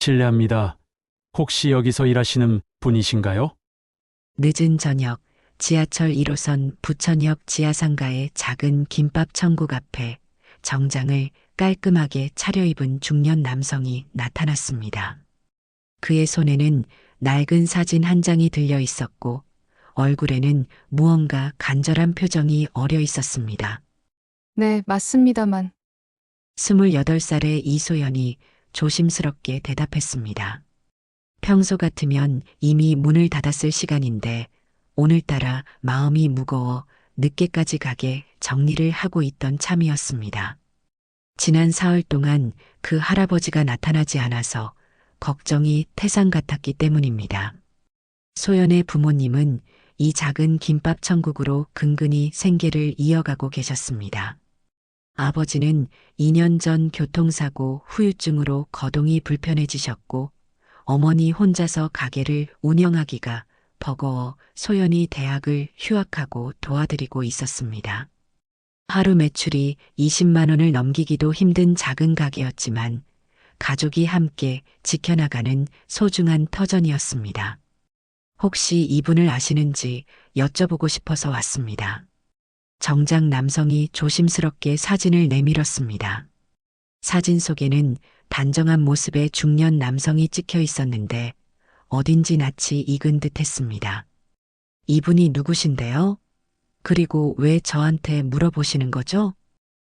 실례합니다. 혹시 여기서 일하시는 분이신가요? 늦은 저녁 지하철 1호선 부천역 지하상가의 작은 김밥 천국 앞에 정장을 깔끔하게 차려입은 중년 남성이 나타났습니다. 그의 손에는 낡은 사진 한 장이 들려 있었고 얼굴에는 무언가 간절한 표정이 어려 있었습니다. 네, 맞습니다만. 28살의 이소연이 조심스럽게 대답했습니다. 평소 같으면 이미 문을 닫았을 시간인데 오늘따라 마음이 무거워 늦게까지 가게 정리를 하고 있던 참이었습니다. 지난 사흘 동안 그 할아버지가 나타나지 않아서 걱정이 태산 같았기 때문입니다. 소연의 부모님은 이 작은 김밥 천국으로 근근히 생계를 이어가고 계셨습니다. 아버지는 2년 전 교통사고 후유증으로 거동이 불편해지셨고 어머니 혼자서 가게를 운영하기가 버거워 소연이 대학을 휴학하고 도와드리고 있었습니다. 하루 매출이 20만 원을 넘기기도 힘든 작은 가게였지만 가족이 함께 지켜나가는 소중한 터전이었습니다. 혹시 이분을 아시는지 여쭤보고 싶어서 왔습니다. 정장 남성이 조심스럽게 사진을 내밀었습니다. 사진 속에는 단정한 모습의 중년 남성이 찍혀 있었는데 어딘지 낯이 익은 듯 했습니다. 이분이 누구신데요? 그리고 왜 저한테 물어보시는 거죠?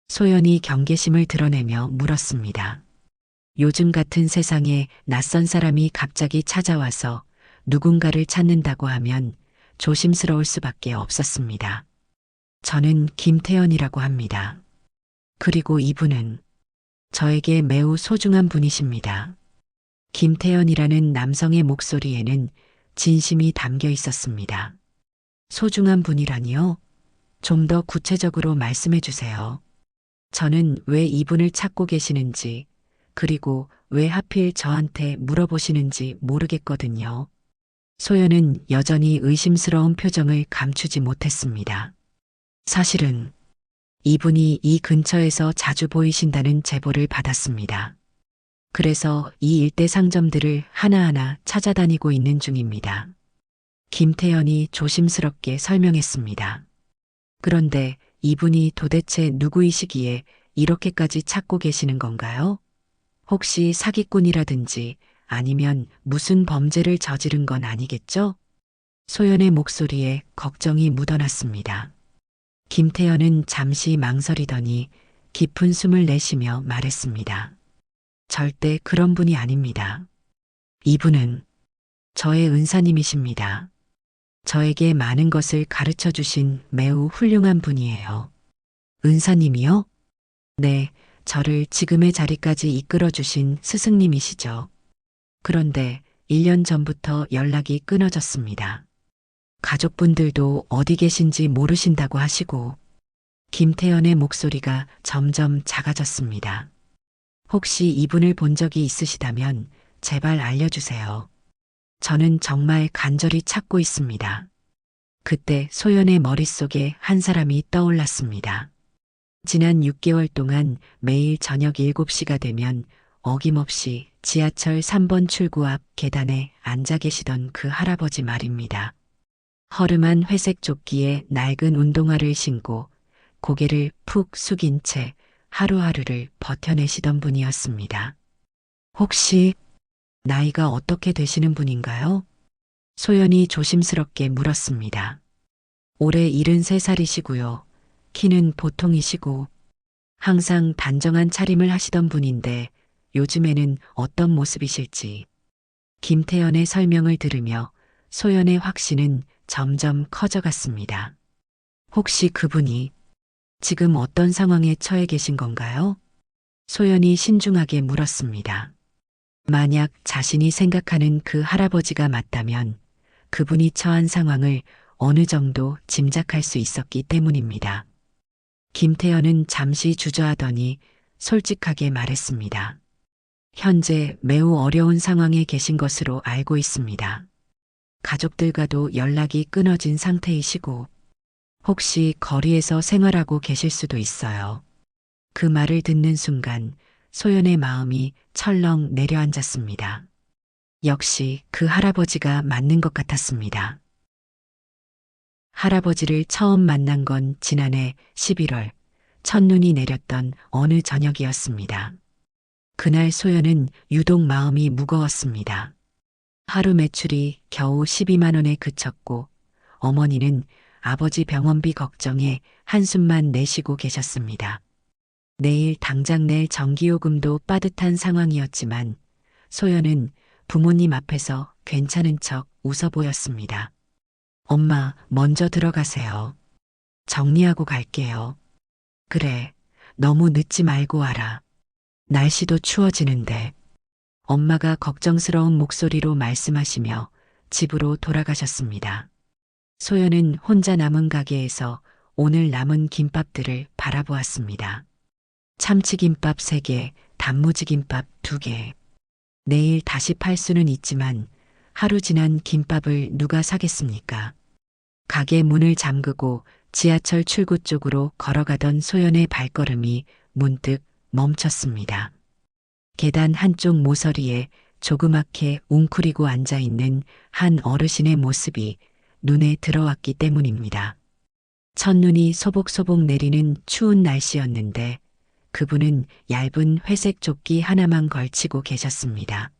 소연이 경계심을 드러내며 물었습니다. 요즘 같은 세상에 낯선 사람이 갑자기 찾아와서 누군가를 찾는다고 하면 조심스러울 수밖에 없었습니다. 저는 김태연이라고 합니다. 그리고 이분은 저에게 매우 소중한 분이십니다. 김태연이라는 남성의 목소리에는 진심이 담겨 있었습니다. 소중한 분이라니요? 좀 더 구체적으로 말씀해 주세요. 저는 왜 이분을 찾고 계시는지, 그리고 왜 하필 저한테 물어보시는지 모르겠거든요. 소연은 여전히 의심스러운 표정을 감추지 못했습니다. 사실은 이분이 이 근처에서 자주 보이신다는 제보를 받았습니다. 그래서 이 일대 상점들을 하나하나 찾아다니고 있는 중입니다. 김태연이 조심스럽게 설명했습니다. 그런데 이분이 도대체 누구이시기에 이렇게까지 찾고 계시는 건가요? 혹시 사기꾼이라든지 아니면 무슨 범죄를 저지른 건 아니겠죠? 소연의 목소리에 걱정이 묻어났습니다. 김태연은 잠시 망설이더니 깊은 숨을 내쉬며 말했습니다. 절대 그런 분이 아닙니다. 이분은 저의 은사님이십니다. 저에게 많은 것을 가르쳐 주신 매우 훌륭한 분이에요. 은사님이요? 네, 저를 지금의 자리까지 이끌어 주신 스승님이시죠. 그런데 1년 전부터 연락이 끊어졌습니다. 가족분들도 어디 계신지 모르신다고 하시고 김태연의 목소리가 점점 작아졌습니다. 혹시 이분을 본 적이 있으시다면 제발 알려주세요. 저는 정말 간절히 찾고 있습니다. 그때 소연의 머릿속에 한 사람이 떠올랐습니다. 지난 6개월 동안 매일 저녁 7시가 되면 어김없이 지하철 3번 출구 앞 계단에 앉아 계시던 그 할아버지 말입니다. 허름한 회색 조끼에 낡은 운동화를 신고 고개를 푹 숙인 채 하루하루를 버텨내시던 분이었습니다. 혹시 나이가 어떻게 되시는 분인가요? 소연이 조심스럽게 물었습니다. 올해 73살이시고요. 키는 보통이시고 항상 단정한 차림을 하시던 분인데 요즘에는 어떤 모습이실지. 김태연의 설명을 들으며 소연의 확신은 점점 커져갔습니다. 혹시 그분이 지금 어떤 상황에 처해 계신 건가요? 소연이 신중하게 물었습니다. 만약 자신이 생각하는 그 할아버지가 맞다면 그분이 처한 상황을 어느 정도 짐작할 수 있었기 때문입니다. 김태연은 잠시 주저하더니 솔직하게 말했습니다. 현재 매우 어려운 상황에 계신 것으로 알고 있습니다. 가족들과도 연락이 끊어진 상태이시고 혹시 거리에서 생활하고 계실 수도 있어요. 그 말을 듣는 순간 소연의 마음이 철렁 내려앉았습니다. 역시 그 할아버지가 맞는 것 같았습니다. 할아버지를 처음 만난 건 지난해 11월 첫눈이 내렸던 어느 저녁이었습니다. 그날 소연은 유독 마음이 무거웠습니다. 하루 매출이 겨우 12만 원에 그쳤고 어머니는 아버지 병원비 걱정에 한숨만 내쉬고 계셨습니다. 내일 당장 낼 전기요금도 빠듯한 상황이었지만 소연은 부모님 앞에서 괜찮은 척 웃어 보였습니다. 엄마, 먼저 들어가세요. 정리하고 갈게요. 그래, 너무 늦지 말고 와라. 날씨도 추워지는데. 엄마가 걱정스러운 목소리로 말씀하시며 집으로 돌아가셨습니다. 소연은 혼자 남은 가게에서 오늘 남은 김밥들을 바라보았습니다. 참치김밥 3개, 단무지김밥 2개. 내일 다시 팔 수는 있지만 하루 지난 김밥을 누가 사겠습니까? 가게 문을 잠그고 지하철 출구 쪽으로 걸어가던 소연의 발걸음이 문득 멈췄습니다. 계단 한쪽 모서리에 조그맣게 웅크리고 앉아있는 한 어르신의 모습이 눈에 들어왔기 때문입니다. 첫눈이 소복소복 내리는 추운 날씨였는데 그분은 얇은 회색 조끼 하나만 걸치고 계셨습니다.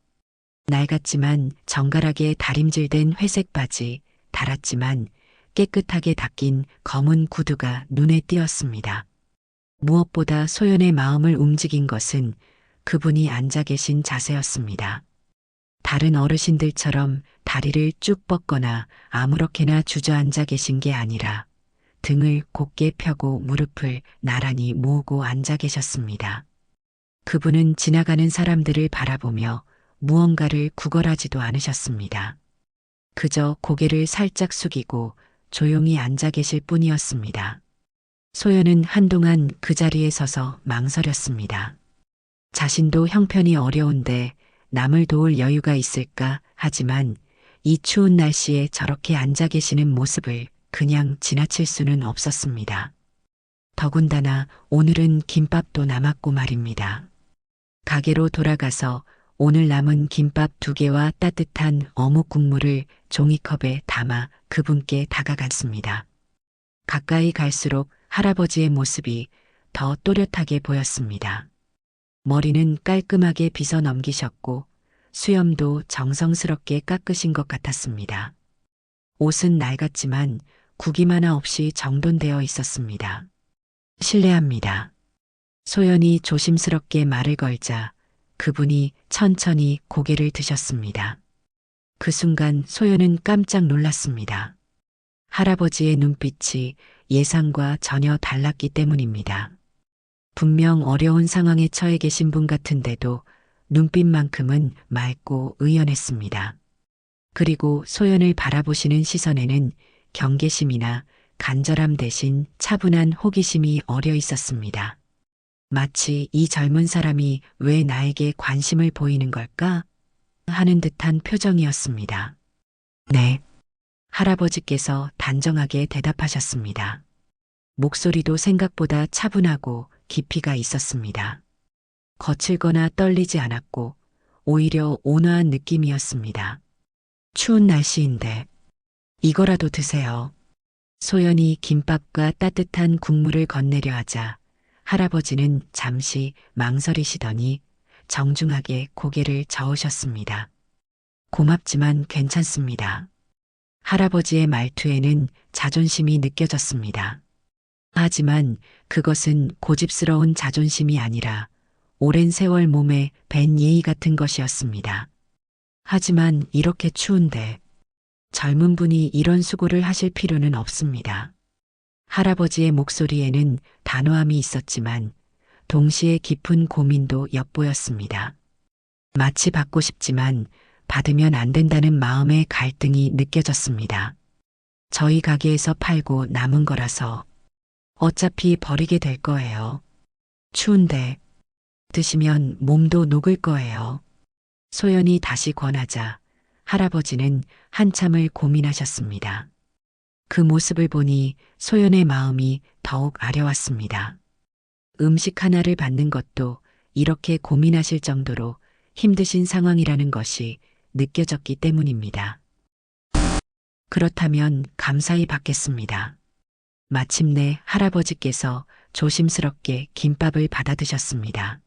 낡았지만 정갈하게 다림질된 회색 바지, 달았지만 깨끗하게 닦인 검은 구두가 눈에 띄었습니다. 무엇보다 소연의 마음을 움직인 것은 그분이 앉아 계신 자세였습니다. 다른 어르신들처럼 다리를 쭉 뻗거나 아무렇게나 주저앉아 계신 게 아니라 등을 곧게 펴고 무릎을 나란히 모으고 앉아 계셨습니다. 그분은 지나가는 사람들을 바라보며 무언가를 구걸하지도 않으셨습니다. 그저 고개를 살짝 숙이고 조용히 앉아 계실 뿐이었습니다. 소연은 한동안 그 자리에 서서 망설였습니다. 자신도 형편이 어려운데 남을 도울 여유가 있을까 하지만 이 추운 날씨에 저렇게 앉아 계시는 모습을 그냥 지나칠 수는 없었습니다. 더군다나 오늘은 김밥도 남았고 말입니다. 가게로 돌아가서 오늘 남은 김밥 2개와 따뜻한 어묵 국물을 종이컵에 담아 그분께 다가갔습니다. 가까이 갈수록 할아버지의 모습이 더 또렷하게 보였습니다. 머리는 깔끔하게 빗어 넘기셨고 수염도 정성스럽게 깎으신 것 같았습니다. 옷은 낡았지만 구김 하나 없이 정돈되어 있었습니다. 실례합니다. 소연이 조심스럽게 말을 걸자 그분이 천천히 고개를 드셨습니다. 그 순간 소연은 깜짝 놀랐습니다. 할아버지의 눈빛이 예상과 전혀 달랐기 때문입니다. 분명 어려운 상황에 처해 계신 분 같은데도 눈빛만큼은 맑고 의연했습니다. 그리고 소연을 바라보시는 시선에는 경계심이나 간절함 대신 차분한 호기심이 어려 있었습니다. 마치 이 젊은 사람이 왜 나에게 관심을 보이는 걸까? 하는 듯한 표정이었습니다. 네. 할아버지께서 단정하게 대답하셨습니다. 목소리도 생각보다 차분하고 깊이가 있었습니다. 거칠거나 떨리지 않았고 오히려 온화한 느낌이었습니다. 추운 날씨인데 이거라도 드세요. 소연이 김밥과 따뜻한 국물을 건네려 하자 할아버지는 잠시 망설이시더니 정중하게 고개를 저으셨습니다. 고맙지만 괜찮습니다. 할아버지의 말투에는 자존심이 느껴졌습니다. 하지만 그것은 고집스러운 자존심이 아니라 오랜 세월 몸에 밴 예의 같은 것이었습니다. 하지만 이렇게 추운데 젊은 분이 이런 수고를 하실 필요는 없습니다. 할아버지의 목소리에는 단호함이 있었지만 동시에 깊은 고민도 엿보였습니다. 마치 받고 싶지만 받으면 안 된다는 마음의 갈등이 느껴졌습니다. 저희 가게에서 팔고 남은 거라서 어차피 버리게 될 거예요. 추운데 드시면 몸도 녹을 거예요. 소연이 다시 권하자 할아버지는 한참을 고민하셨습니다. 그 모습을 보니 소연의 마음이 더욱 아려왔습니다. 음식 하나를 받는 것도 이렇게 고민하실 정도로 힘드신 상황이라는 것이 느껴졌기 때문입니다. 그렇다면 감사히 받겠습니다. 마침내 할아버지께서 조심스럽게 김밥을 받아드셨습니다.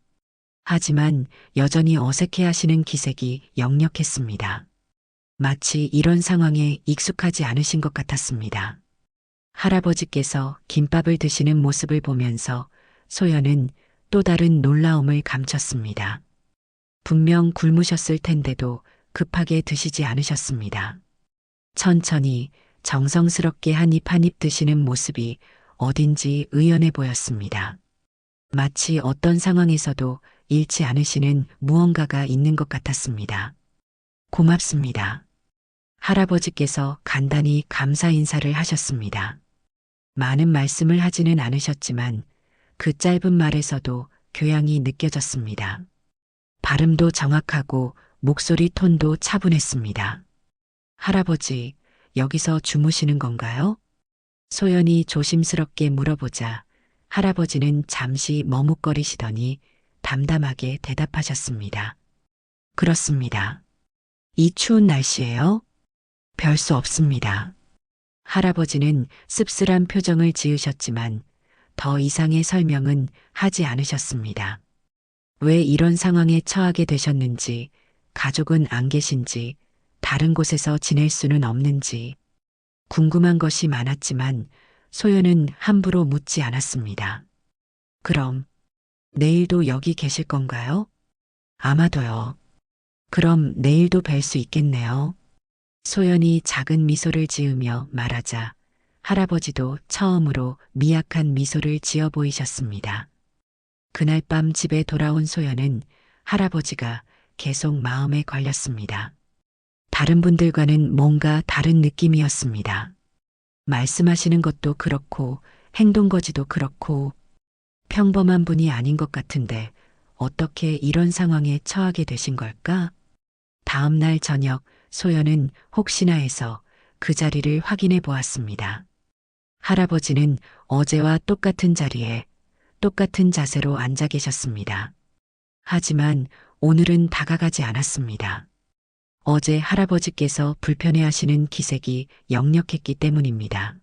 하지만 여전히 어색해 하시는 기색이 역력했습니다. 마치 이런 상황에 익숙하지 않으신 것 같았습니다. 할아버지께서 김밥을 드시는 모습을 보면서 소연은 또 다른 놀라움을 감췄습니다. 분명 굶으셨을 텐데도 급하게 드시지 않으셨습니다. 천천히 정성스럽게 한 입 한 입 드시는 모습이 어딘지 의연해 보였습니다. 마치 어떤 상황에서도 잃지 않으시는 무언가가 있는 것 같았습니다. 고맙습니다. 할아버지께서 간단히 감사 인사를 하셨습니다. 많은 말씀을 하지는 않으셨지만 그 짧은 말에서도 교양이 느껴졌습니다. 발음도 정확하고 목소리 톤도 차분했습니다. 할아버지, 여기서 주무시는 건가요? 소연이 조심스럽게 물어보자 할아버지는 잠시 머뭇거리시더니 담담하게 대답하셨습니다. 그렇습니다. 이 추운 날씨에요? 별 수 없습니다. 할아버지는 씁쓸한 표정을 지으셨지만 더 이상의 설명은 하지 않으셨습니다. 왜 이런 상황에 처하게 되셨는지, 가족은 안 계신지, 다른 곳에서 지낼 수는 없는지, 궁금한 것이 많았지만 소연은 함부로 묻지 않았습니다. 그럼 내일도 여기 계실 건가요? 아마도요. 그럼 내일도 뵐 수 있겠네요. 소연이 작은 미소를 지으며 말하자 할아버지도 처음으로 미약한 미소를 지어 보이셨습니다. 그날 밤 집에 돌아온 소연은 할아버지가 계속 마음에 걸렸습니다. 다른 분들과는 뭔가 다른 느낌이었습니다. 말씀하시는 것도 그렇고 행동거지도 그렇고 평범한 분이 아닌 것 같은데 어떻게 이런 상황에 처하게 되신 걸까? 다음 날 저녁 소연은 혹시나 해서 그 자리를 확인해 보았습니다. 할아버지는 어제와 똑같은 자리에 똑같은 자세로 앉아 계셨습니다. 하지만 오늘은 다가가지 않았습니다. 어제 할아버지께서 불편해하시는 기색이 역력했기 때문입니다.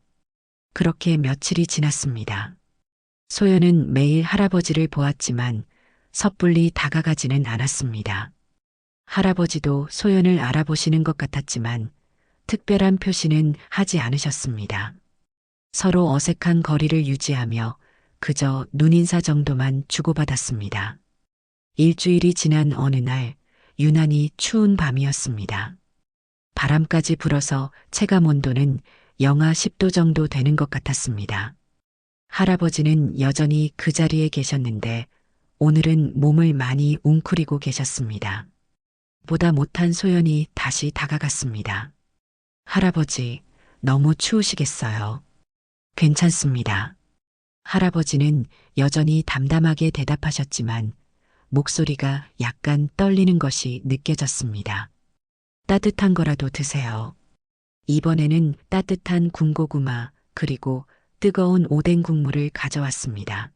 그렇게 며칠이 지났습니다. 소연은 매일 할아버지를 보았지만 섣불리 다가가지는 않았습니다. 할아버지도 소연을 알아보시는 것 같았지만 특별한 표시는 하지 않으셨습니다. 서로 어색한 거리를 유지하며 그저 눈인사 정도만 주고받았습니다. 일주일이 지난 어느 날 유난히 추운 밤이었습니다. 바람까지 불어서 체감 온도는 영하 10도 정도 되는 것 같았습니다. 할아버지는 여전히 그 자리에 계셨는데 오늘은 몸을 많이 웅크리고 계셨습니다. 보다 못한 소연이 다시 다가갔습니다. 할아버지, 너무 추우시겠어요. 괜찮습니다. 할아버지는 여전히 담담하게 대답하셨지만 목소리가 약간 떨리는 것이 느껴졌습니다. 따뜻한 거라도 드세요. 이번에는 따뜻한 군고구마 그리고 뜨거운 오뎅 국물을 가져왔습니다.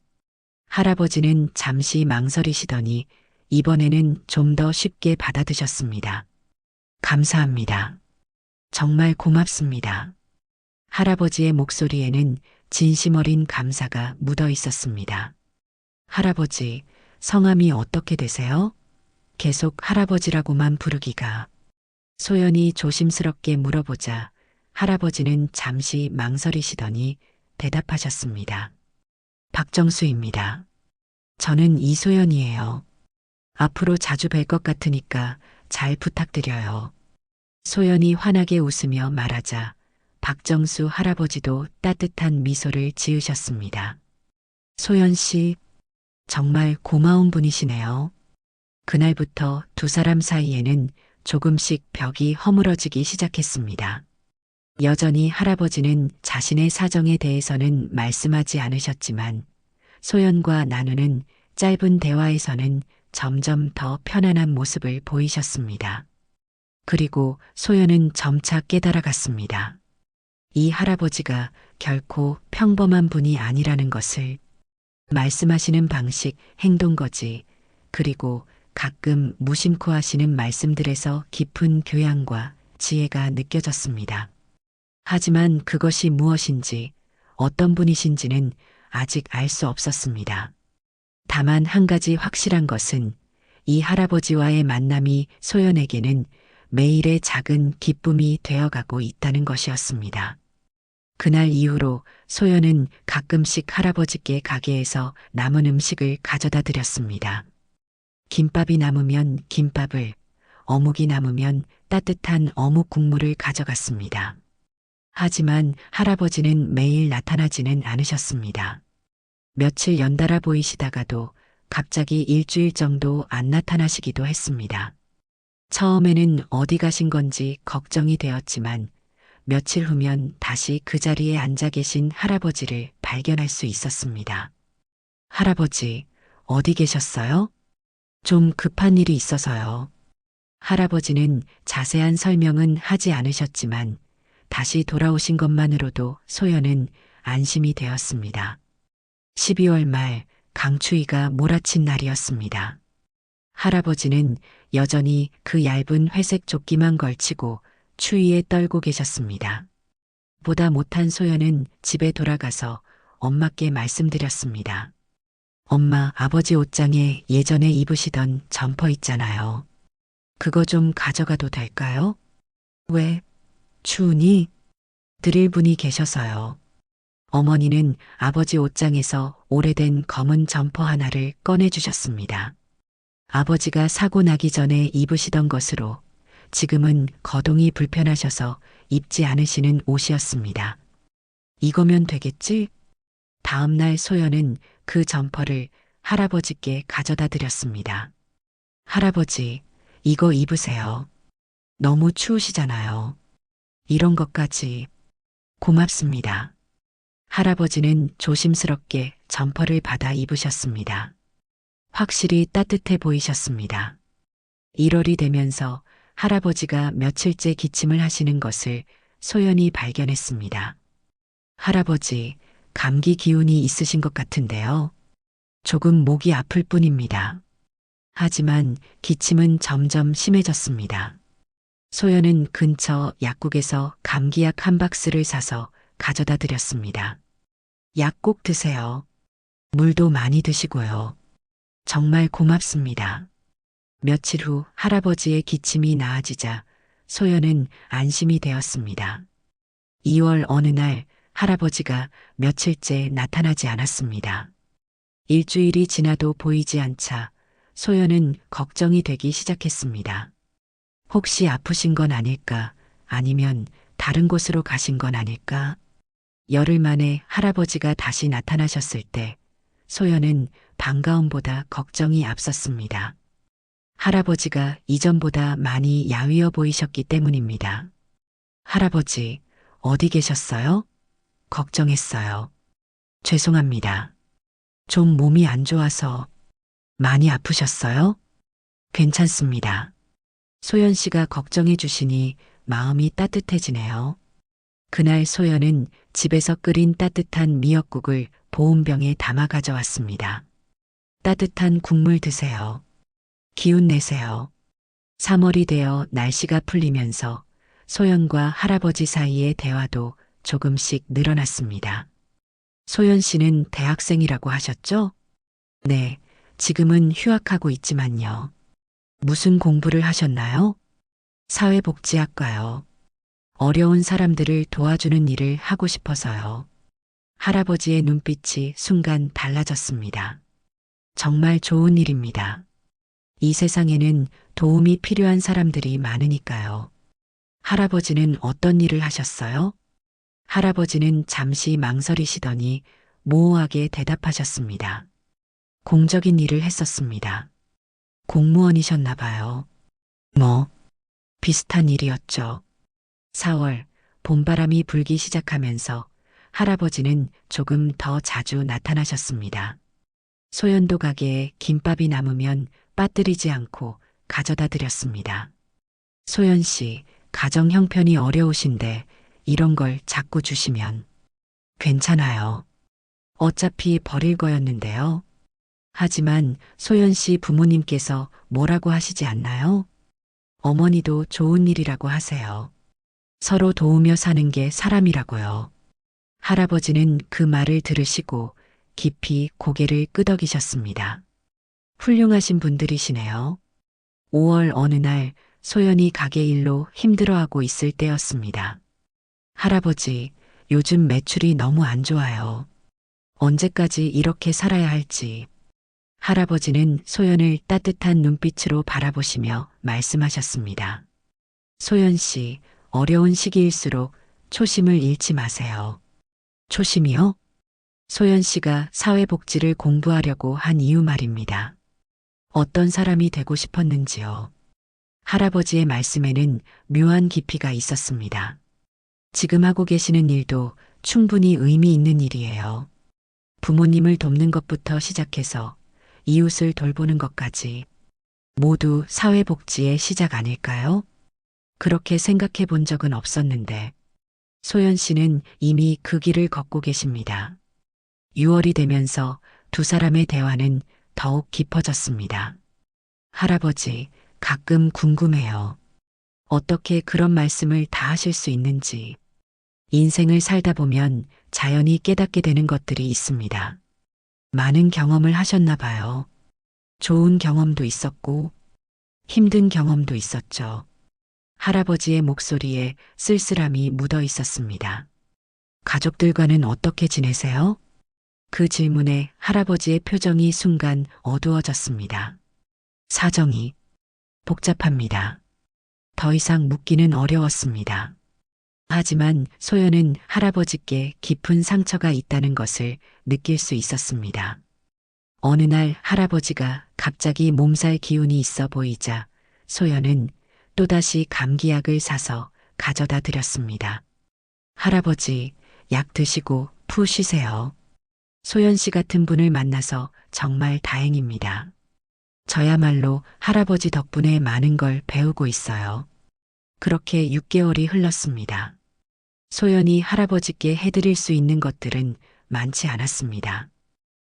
할아버지는 잠시 망설이시더니 이번에는 좀 더 쉽게 받아드셨습니다. 감사합니다. 정말 고맙습니다. 할아버지의 목소리에는 진심 어린 감사가 묻어 있었습니다. 할아버지, 성함이 어떻게 되세요? 계속 할아버지라고만 부르기가. 소연이 조심스럽게 물어보자 할아버지는 잠시 망설이시더니 대답하셨습니다. 박정수입니다. 저는 이소연이에요. 앞으로 자주 뵐 것 같으니까 잘 부탁드려요. 소연이 환하게 웃으며 말하자 박정수 할아버지도 따뜻한 미소를 지으셨습니다. 소연 씨, 정말 고마운 분이시네요. 그날부터 두 사람 사이에는 조금씩 벽이 허물어지기 시작했습니다. 여전히 할아버지는 자신의 사정에 대해서는 말씀하지 않으셨지만 소연과 나누는 짧은 대화에서는 점점 더 편안한 모습을 보이셨습니다. 그리고 소연은 점차 깨달아갔습니다. 이 할아버지가 결코 평범한 분이 아니라는 것을. 말씀하시는 방식, 행동거지, 그리고 가끔 무심코 하시는 말씀들에서 깊은 교양과 지혜가 느껴졌습니다. 하지만 그것이 무엇인지, 어떤 분이신지는 아직 알 수 없었습니다. 다만 한 가지 확실한 것은 이 할아버지와의 만남이 소연에게는 매일의 작은 기쁨이 되어가고 있다는 것이었습니다. 그날 이후로 소연은 가끔씩 할아버지께 가게에서 남은 음식을 가져다 드렸습니다. 김밥이 남으면 김밥을, 어묵이 남으면 따뜻한 어묵 국물을 가져갔습니다. 하지만 할아버지는 매일 나타나지는 않으셨습니다. 며칠 연달아 보이시다가도 갑자기 일주일 정도 안 나타나시기도 했습니다. 처음에는 어디 가신 건지 걱정이 되었지만 며칠 후면 다시 그 자리에 앉아 계신 할아버지를 발견할 수 있었습니다. 할아버지, 어디 계셨어요? 좀 급한 일이 있어서요. 할아버지는 자세한 설명은 하지 않으셨지만 다시 돌아오신 것만으로도 소연은 안심이 되었습니다. 12월 말 강추위가 몰아친 날이었습니다. 할아버지는 여전히 그 얇은 회색 조끼만 걸치고 추위에 떨고 계셨습니다. 보다 못한 소연은 집에 돌아가서 엄마께 말씀드렸습니다. 엄마, 아버지 옷장에 예전에 입으시던 점퍼 있잖아요. 그거 좀 가져가도 될까요? 왜? 추우니? 드릴 분이 계셔서요. 어머니는 아버지 옷장에서 오래된 검은 점퍼 하나를 꺼내주셨습니다. 아버지가 사고 나기 전에 입으시던 것으로 지금은 거동이 불편하셔서 입지 않으시는 옷이었습니다. 이거면 되겠지? 다음 날 소연은 그 점퍼를 할아버지께 가져다 드렸습니다. 할아버지, 이거 입으세요. 너무 추우시잖아요. 이런 것까지. 고맙습니다. 할아버지는 조심스럽게 점퍼를 받아 입으셨습니다. 확실히 따뜻해 보이셨습니다. 1월이 되면서 할아버지가 며칠째 기침을 하시는 것을 소연이 발견했습니다. 할아버지, 감기 기운이 있으신 것 같은데요. 조금 목이 아플 뿐입니다. 하지만 기침은 점점 심해졌습니다. 소연은 근처 약국에서 감기약 한 박스를 사서 가져다 드렸습니다. 약 꼭 드세요. 물도 많이 드시고요. 정말 고맙습니다. 며칠 후 할아버지의 기침이 나아지자 소연은 안심이 되었습니다. 2월 어느 날 할아버지가 며칠째 나타나지 않았습니다. 일주일이 지나도 보이지 않자 소연은 걱정이 되기 시작했습니다. 혹시 아프신 건 아닐까? 아니면 다른 곳으로 가신 건 아닐까? 열흘 만에 할아버지가 다시 나타나셨을 때 소연은 반가움보다 걱정이 앞섰습니다. 할아버지가 이전보다 많이 야위어 보이셨기 때문입니다. 할아버지, 어디 계셨어요? 걱정했어요. 죄송합니다. 좀 몸이 안 좋아서. 많이 아프셨어요? 괜찮습니다. 소연 씨가 걱정해 주시니 마음이 따뜻해지네요. 그날 소연은 집에서 끓인 따뜻한 미역국을 보온병에 담아 가져왔습니다. 따뜻한 국물 드세요. 기운 내세요. 3월이 되어 날씨가 풀리면서 소연과 할아버지 사이의 대화도 조금씩 늘어났습니다. 소연 씨는 대학생이라고 하셨죠? 네, 지금은 휴학하고 있지만요. 무슨 공부를 하셨나요? 사회복지학과요. 어려운 사람들을 도와주는 일을 하고 싶어서요. 할아버지의 눈빛이 순간 달라졌습니다. 정말 좋은 일입니다. 이 세상에는 도움이 필요한 사람들이 많으니까요. 할아버지는 어떤 일을 하셨어요? 할아버지는 잠시 망설이시더니 모호하게 대답하셨습니다. 공적인 일을 했었습니다. 공무원이셨나 봐요. 비슷한 일이었죠. 4월, 봄바람이 불기 시작하면서 할아버지는 조금 더 자주 나타나셨습니다. 소연도 가게에 김밥이 남으면 빠뜨리지 않고 가져다 드렸습니다. 소연 씨, 가정 형편이 어려우신데 이런 걸 자꾸 주시면. 괜찮아요. 어차피 버릴 거였는데요. 하지만 소연 씨 부모님께서 뭐라고 하시지 않나요? 어머니도 좋은 일이라고 하세요. 서로 도우며 사는 게 사람이라고요. 할아버지는 그 말을 들으시고 깊이 고개를 끄덕이셨습니다. 훌륭하신 분들이시네요. 5월 어느 날 소연이 가게 일로 힘들어하고 있을 때였습니다. 할아버지, 요즘 매출이 너무 안 좋아요. 언제까지 이렇게 살아야 할지. 할아버지는 소연을 따뜻한 눈빛으로 바라보시며 말씀하셨습니다. 소연 씨, 어려운 시기일수록 초심을 잃지 마세요. 초심이요? 소연 씨가 사회복지를 공부하려고 한 이유 말입니다. 어떤 사람이 되고 싶었는지요. 할아버지의 말씀에는 묘한 깊이가 있었습니다. 지금 하고 계시는 일도 충분히 의미 있는 일이에요. 부모님을 돕는 것부터 시작해서 이웃을 돌보는 것까지 모두 사회복지의 시작 아닐까요? 그렇게 생각해 본 적은 없었는데 소연 씨는 이미 그 길을 걷고 계십니다. 6월이 되면서 두 사람의 대화는 더욱 깊어졌습니다. 할아버지, 가끔 궁금해요. 어떻게 그런 말씀을 다 하실 수 있는지. 인생을 살다 보면 자연히 깨닫게 되는 것들이 있습니다. 많은 경험을 하셨나 봐요. 좋은 경험도 있었고, 힘든 경험도 있었죠. 할아버지의 목소리에 쓸쓸함이 묻어 있었습니다. 가족들과는 어떻게 지내세요? 그 질문에 할아버지의 표정이 순간 어두워졌습니다. 사정이 복잡합니다. 더 이상 묻기는 어려웠습니다. 하지만 소연은 할아버지께 깊은 상처가 있다는 것을 느낄 수 있었습니다. 어느 날 할아버지가 갑자기 몸살 기운이 있어 보이자 소연은 또다시 감기약을 사서 가져다 드렸습니다. 할아버지, 약 드시고 푹 쉬세요. 소연 씨 같은 분을 만나서 정말 다행입니다. 저야말로 할아버지 덕분에 많은 걸 배우고 있어요. 그렇게 6개월이 흘렀습니다. 소연이 할아버지께 해드릴 수 있는 것들은 많지 않았습니다.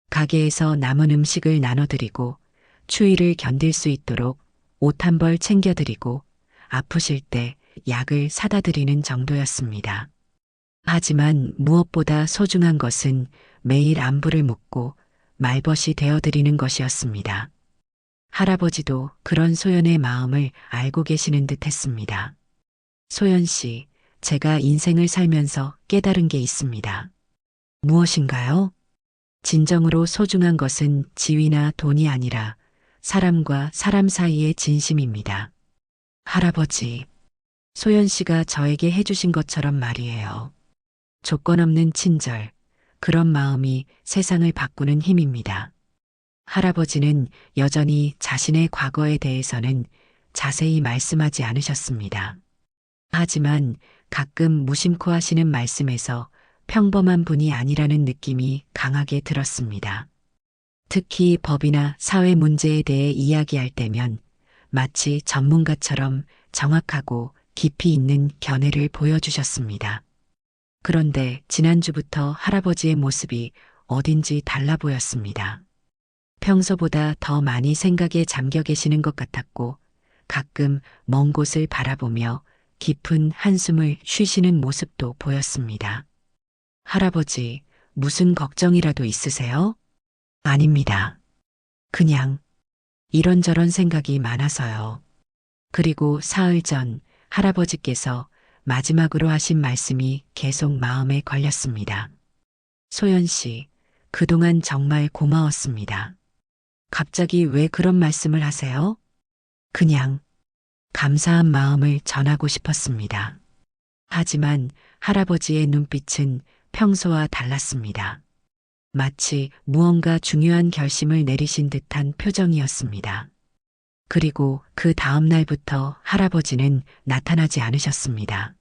가게에서 남은 음식을 나눠드리고 추위를 견딜 수 있도록 옷 한 벌 챙겨드리고 아프실 때 약을 사다 드리는 정도였습니다. 하지만 무엇보다 소중한 것은 매일 안부를 묻고 말벗이 되어드리는 것이었습니다. 할아버지도 그런 소연의 마음을 알고 계시는 듯 했습니다. 소연 씨, 제가 인생을 살면서 깨달은 게 있습니다. 무엇인가요? 진정으로 소중한 것은 지위나 돈이 아니라 사람과 사람 사이의 진심입니다. 할아버지, 소연 씨가 저에게 해주신 것처럼 말이에요. 조건 없는 친절, 그런 마음이 세상을 바꾸는 힘입니다. 할아버지는 여전히 자신의 과거에 대해서는 자세히 말씀하지 않으셨습니다. 하지만 가끔 무심코 하시는 말씀에서 평범한 분이 아니라는 느낌이 강하게 들었습니다. 특히 법이나 사회 문제에 대해 이야기할 때면 마치 전문가처럼 정확하고 깊이 있는 견해를 보여주셨습니다. 그런데 지난주부터 할아버지의 모습이 어딘지 달라 보였습니다. 평소보다 더 많이 생각에 잠겨 계시는 것 같았고 가끔 먼 곳을 바라보며 깊은 한숨을 쉬시는 모습도 보였습니다. 할아버지, 무슨 걱정이라도 있으세요? 아닙니다. 그냥 이런저런 생각이 많아서요. 그리고 사흘 전 할아버지께서 마지막으로 하신 말씀이 계속 마음에 걸렸습니다. 소연 씨, 그동안 정말 고마웠습니다. 갑자기 왜 그런 말씀을 하세요? 그냥 감사한 마음을 전하고 싶었습니다. 하지만 할아버지의 눈빛은 평소와 달랐습니다. 마치 무언가 중요한 결심을 내리신 듯한 표정이었습니다. 그리고 그 다음 날부터 할아버지는 나타나지 않으셨습니다.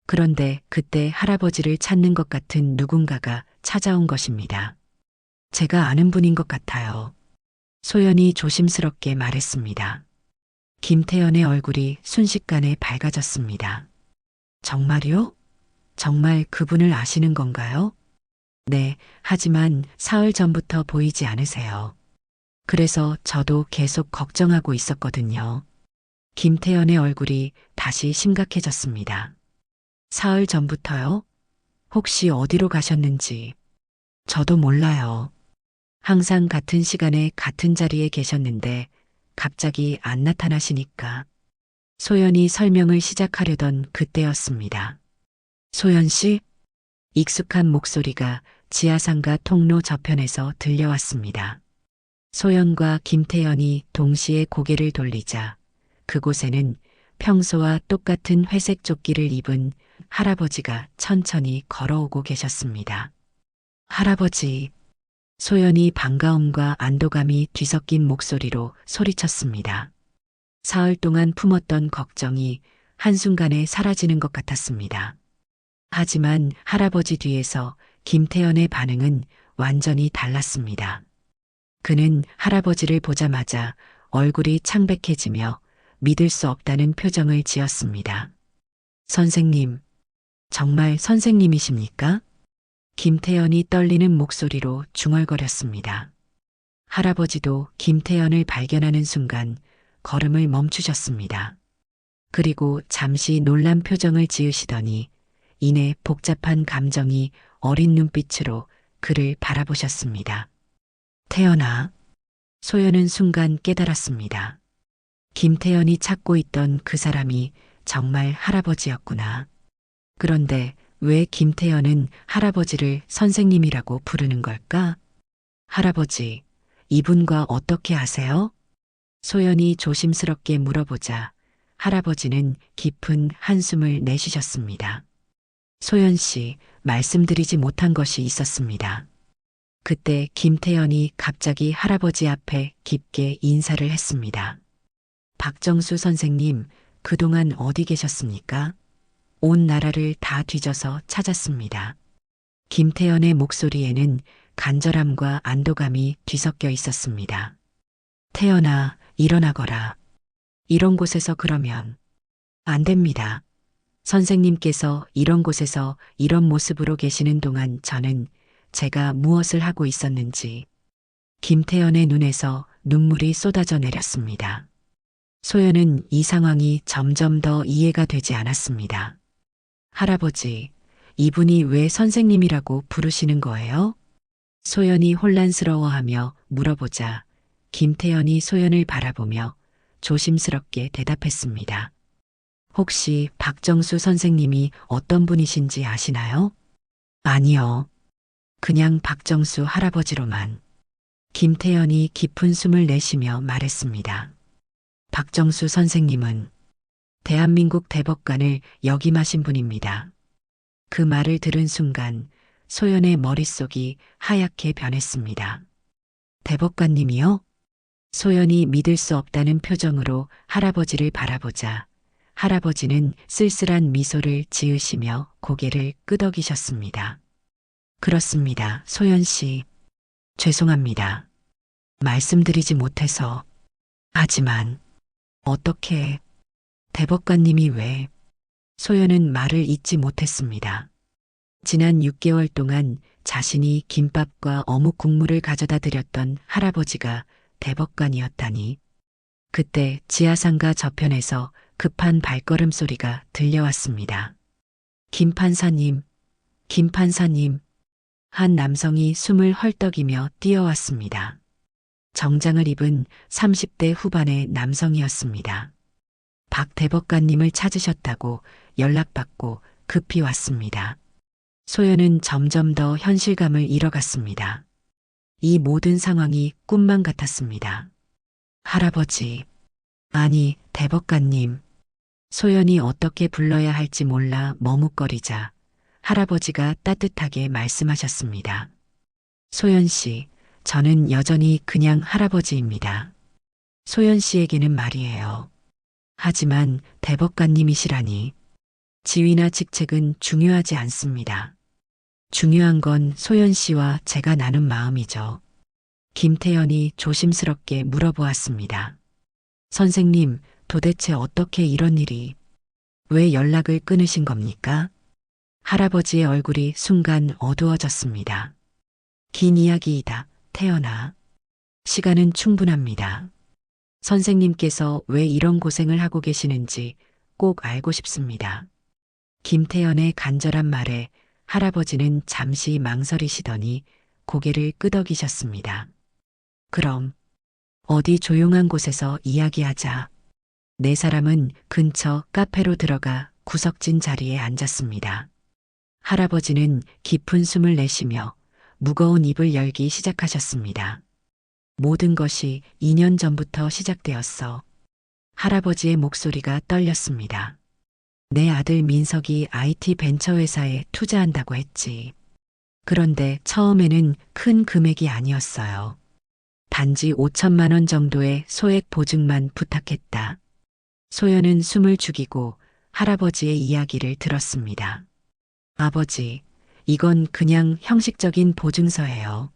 그런데 그때 할아버지를 찾는 것 같은 누군가가 찾아온 것입니다. 제가 아는 분인 것 같아요. 소연이 조심스럽게 말했습니다. 김태연의 얼굴이 순식간에 밝아졌습니다. 정말요? 정말 그분을 아시는 건가요? 네, 하지만 사흘 전부터 보이지 않으세요. 그래서 저도 계속 걱정하고 있었거든요. 김태연의 얼굴이 다시 심각해졌습니다. 사흘 전부터요? 혹시 어디로 가셨는지. 저도 몰라요. 항상 같은 시간에 같은 자리에 계셨는데 갑자기 안 나타나시니까. 소연이 설명을 시작하려던 그때였습니다. 소연 씨? 익숙한 목소리가 지하상가 통로 저편에서 들려왔습니다. 소연과 김태연이 동시에 고개를 돌리자 그곳에는 평소와 똑같은 회색 조끼를 입은 할아버지가 천천히 걸어오고 계셨습니다. 할아버지, 소연이 반가움과 안도감이 뒤섞인 목소리로 소리쳤습니다. 사흘 동안 품었던 걱정이 한순간에 사라지는 것 같았습니다. 하지만 할아버지 뒤에서 김태연의 반응은 완전히 달랐습니다. 그는 할아버지를 보자마자 얼굴이 창백해지며 믿을 수 없다는 표정을 지었습니다. 선생님, 정말 선생님이십니까? 김태연이 떨리는 목소리로 중얼거렸습니다. 할아버지도 김태연을 발견하는 순간 걸음을 멈추셨습니다. 그리고 잠시 놀란 표정을 지으시더니 이내 복잡한 감정이 어린 눈빛으로 그를 바라보셨습니다. 태연아. 소연은 순간 깨달았습니다. 김태연이 찾고 있던 그 사람이 정말 할아버지였구나. 그런데 왜 김태연은 할아버지를 선생님이라고 부르는 걸까? 할아버지, 이분과 어떻게 아세요? 소연이 조심스럽게 물어보자 할아버지는 깊은 한숨을 내쉬셨습니다. 소연 씨, 말씀드리지 못한 것이 있었습니다. 그때 김태연이 갑자기 할아버지 앞에 깊게 인사를 했습니다. 박정수 선생님, 그동안 어디 계셨습니까? 온 나라를 다 뒤져서 찾았습니다. 김태연의 목소리에는 간절함과 안도감이 뒤섞여 있었습니다. 태연아, 일어나거라. 이런 곳에서 그러면 안 됩니다. 선생님께서 이런 곳에서 이런 모습으로 계시는 동안 저는 제가 무엇을 하고 있었는지 김태연의 눈에서 눈물이 쏟아져 내렸습니다. 소연은 이 상황이 점점 더 이해가 되지 않았습니다. 할아버지, 이분이 왜 선생님이라고 부르시는 거예요? 소연이 혼란스러워하며 물어보자 김태연이 소연을 바라보며 조심스럽게 대답했습니다. 혹시 박정수 선생님이 어떤 분이신지 아시나요? 아니요. 그냥 박정수 할아버지로만. 김태연이 깊은 숨을 내쉬며 말했습니다. 박정수 선생님은 대한민국 대법관을 역임하신 분입니다. 그 말을 들은 순간 소연의 머릿속이 하얗게 변했습니다. 대법관님이요? 소연이 믿을 수 없다는 표정으로 할아버지를 바라보자 할아버지는 쓸쓸한 미소를 지으시며 고개를 끄덕이셨습니다. 그렇습니다, 소연 씨. 죄송합니다. 말씀드리지 못해서. 하지만 어떻게 대법관님이 왜? 소연은 말을 잇지 못했습니다. 지난 6개월 동안 자신이 김밥과 어묵 국물을 가져다 드렸던 할아버지가 대법관이었다니. 그때 지하상가 저편에서 급한 발걸음 소리가 들려왔습니다. 김 판사님, 김 판사님. 한 남성이 숨을 헐떡이며 뛰어왔습니다. 정장을 입은 30대 후반의 남성이었습니다. 박 대법관님을 찾으셨다고 연락받고 급히 왔습니다. 소연은 점점 더 현실감을 잃어갔습니다. 이 모든 상황이 꿈만 같았습니다. 할아버지, 아니 대법관님. 소연이 어떻게 불러야 할지 몰라 머뭇거리자 할아버지가 따뜻하게 말씀하셨습니다. 소연 씨, 저는 여전히 그냥 할아버지입니다. 소연 씨에게는 말이에요. 하지만 대법관님이시라니. 지위나 직책은 중요하지 않습니다. 중요한 건 소연 씨와 제가 나눈 마음이죠. 김태연이 조심스럽게 물어보았습니다. 선생님, 도대체 어떻게 이런 일이, 왜 연락을 끊으신 겁니까? 할아버지의 얼굴이 순간 어두워졌습니다. 긴 이야기이다, 태연아. 시간은 충분합니다. 선생님께서 왜 이런 고생을 하고 계시는지 꼭 알고 싶습니다. 김태연의 간절한 말에 할아버지는 잠시 망설이시더니 고개를 끄덕이셨습니다. 그럼 어디 조용한 곳에서 이야기하자. 네 사람은 근처 카페로 들어가 구석진 자리에 앉았습니다. 할아버지는 깊은 숨을 내쉬며 무거운 입을 열기 시작하셨습니다. 모든 것이 2년 전부터 시작되었어. 할아버지의 목소리가 떨렸습니다. 내 아들 민석이 IT 벤처회사에 투자한다고 했지. 그런데 처음에는 큰 금액이 아니었어요. 단지 5천만 원 정도의 소액 보증만 부탁했다. 소연은 숨을 죽이고 할아버지의 이야기를 들었습니다. 아버지, 이건 그냥 형식적인 보증서예요.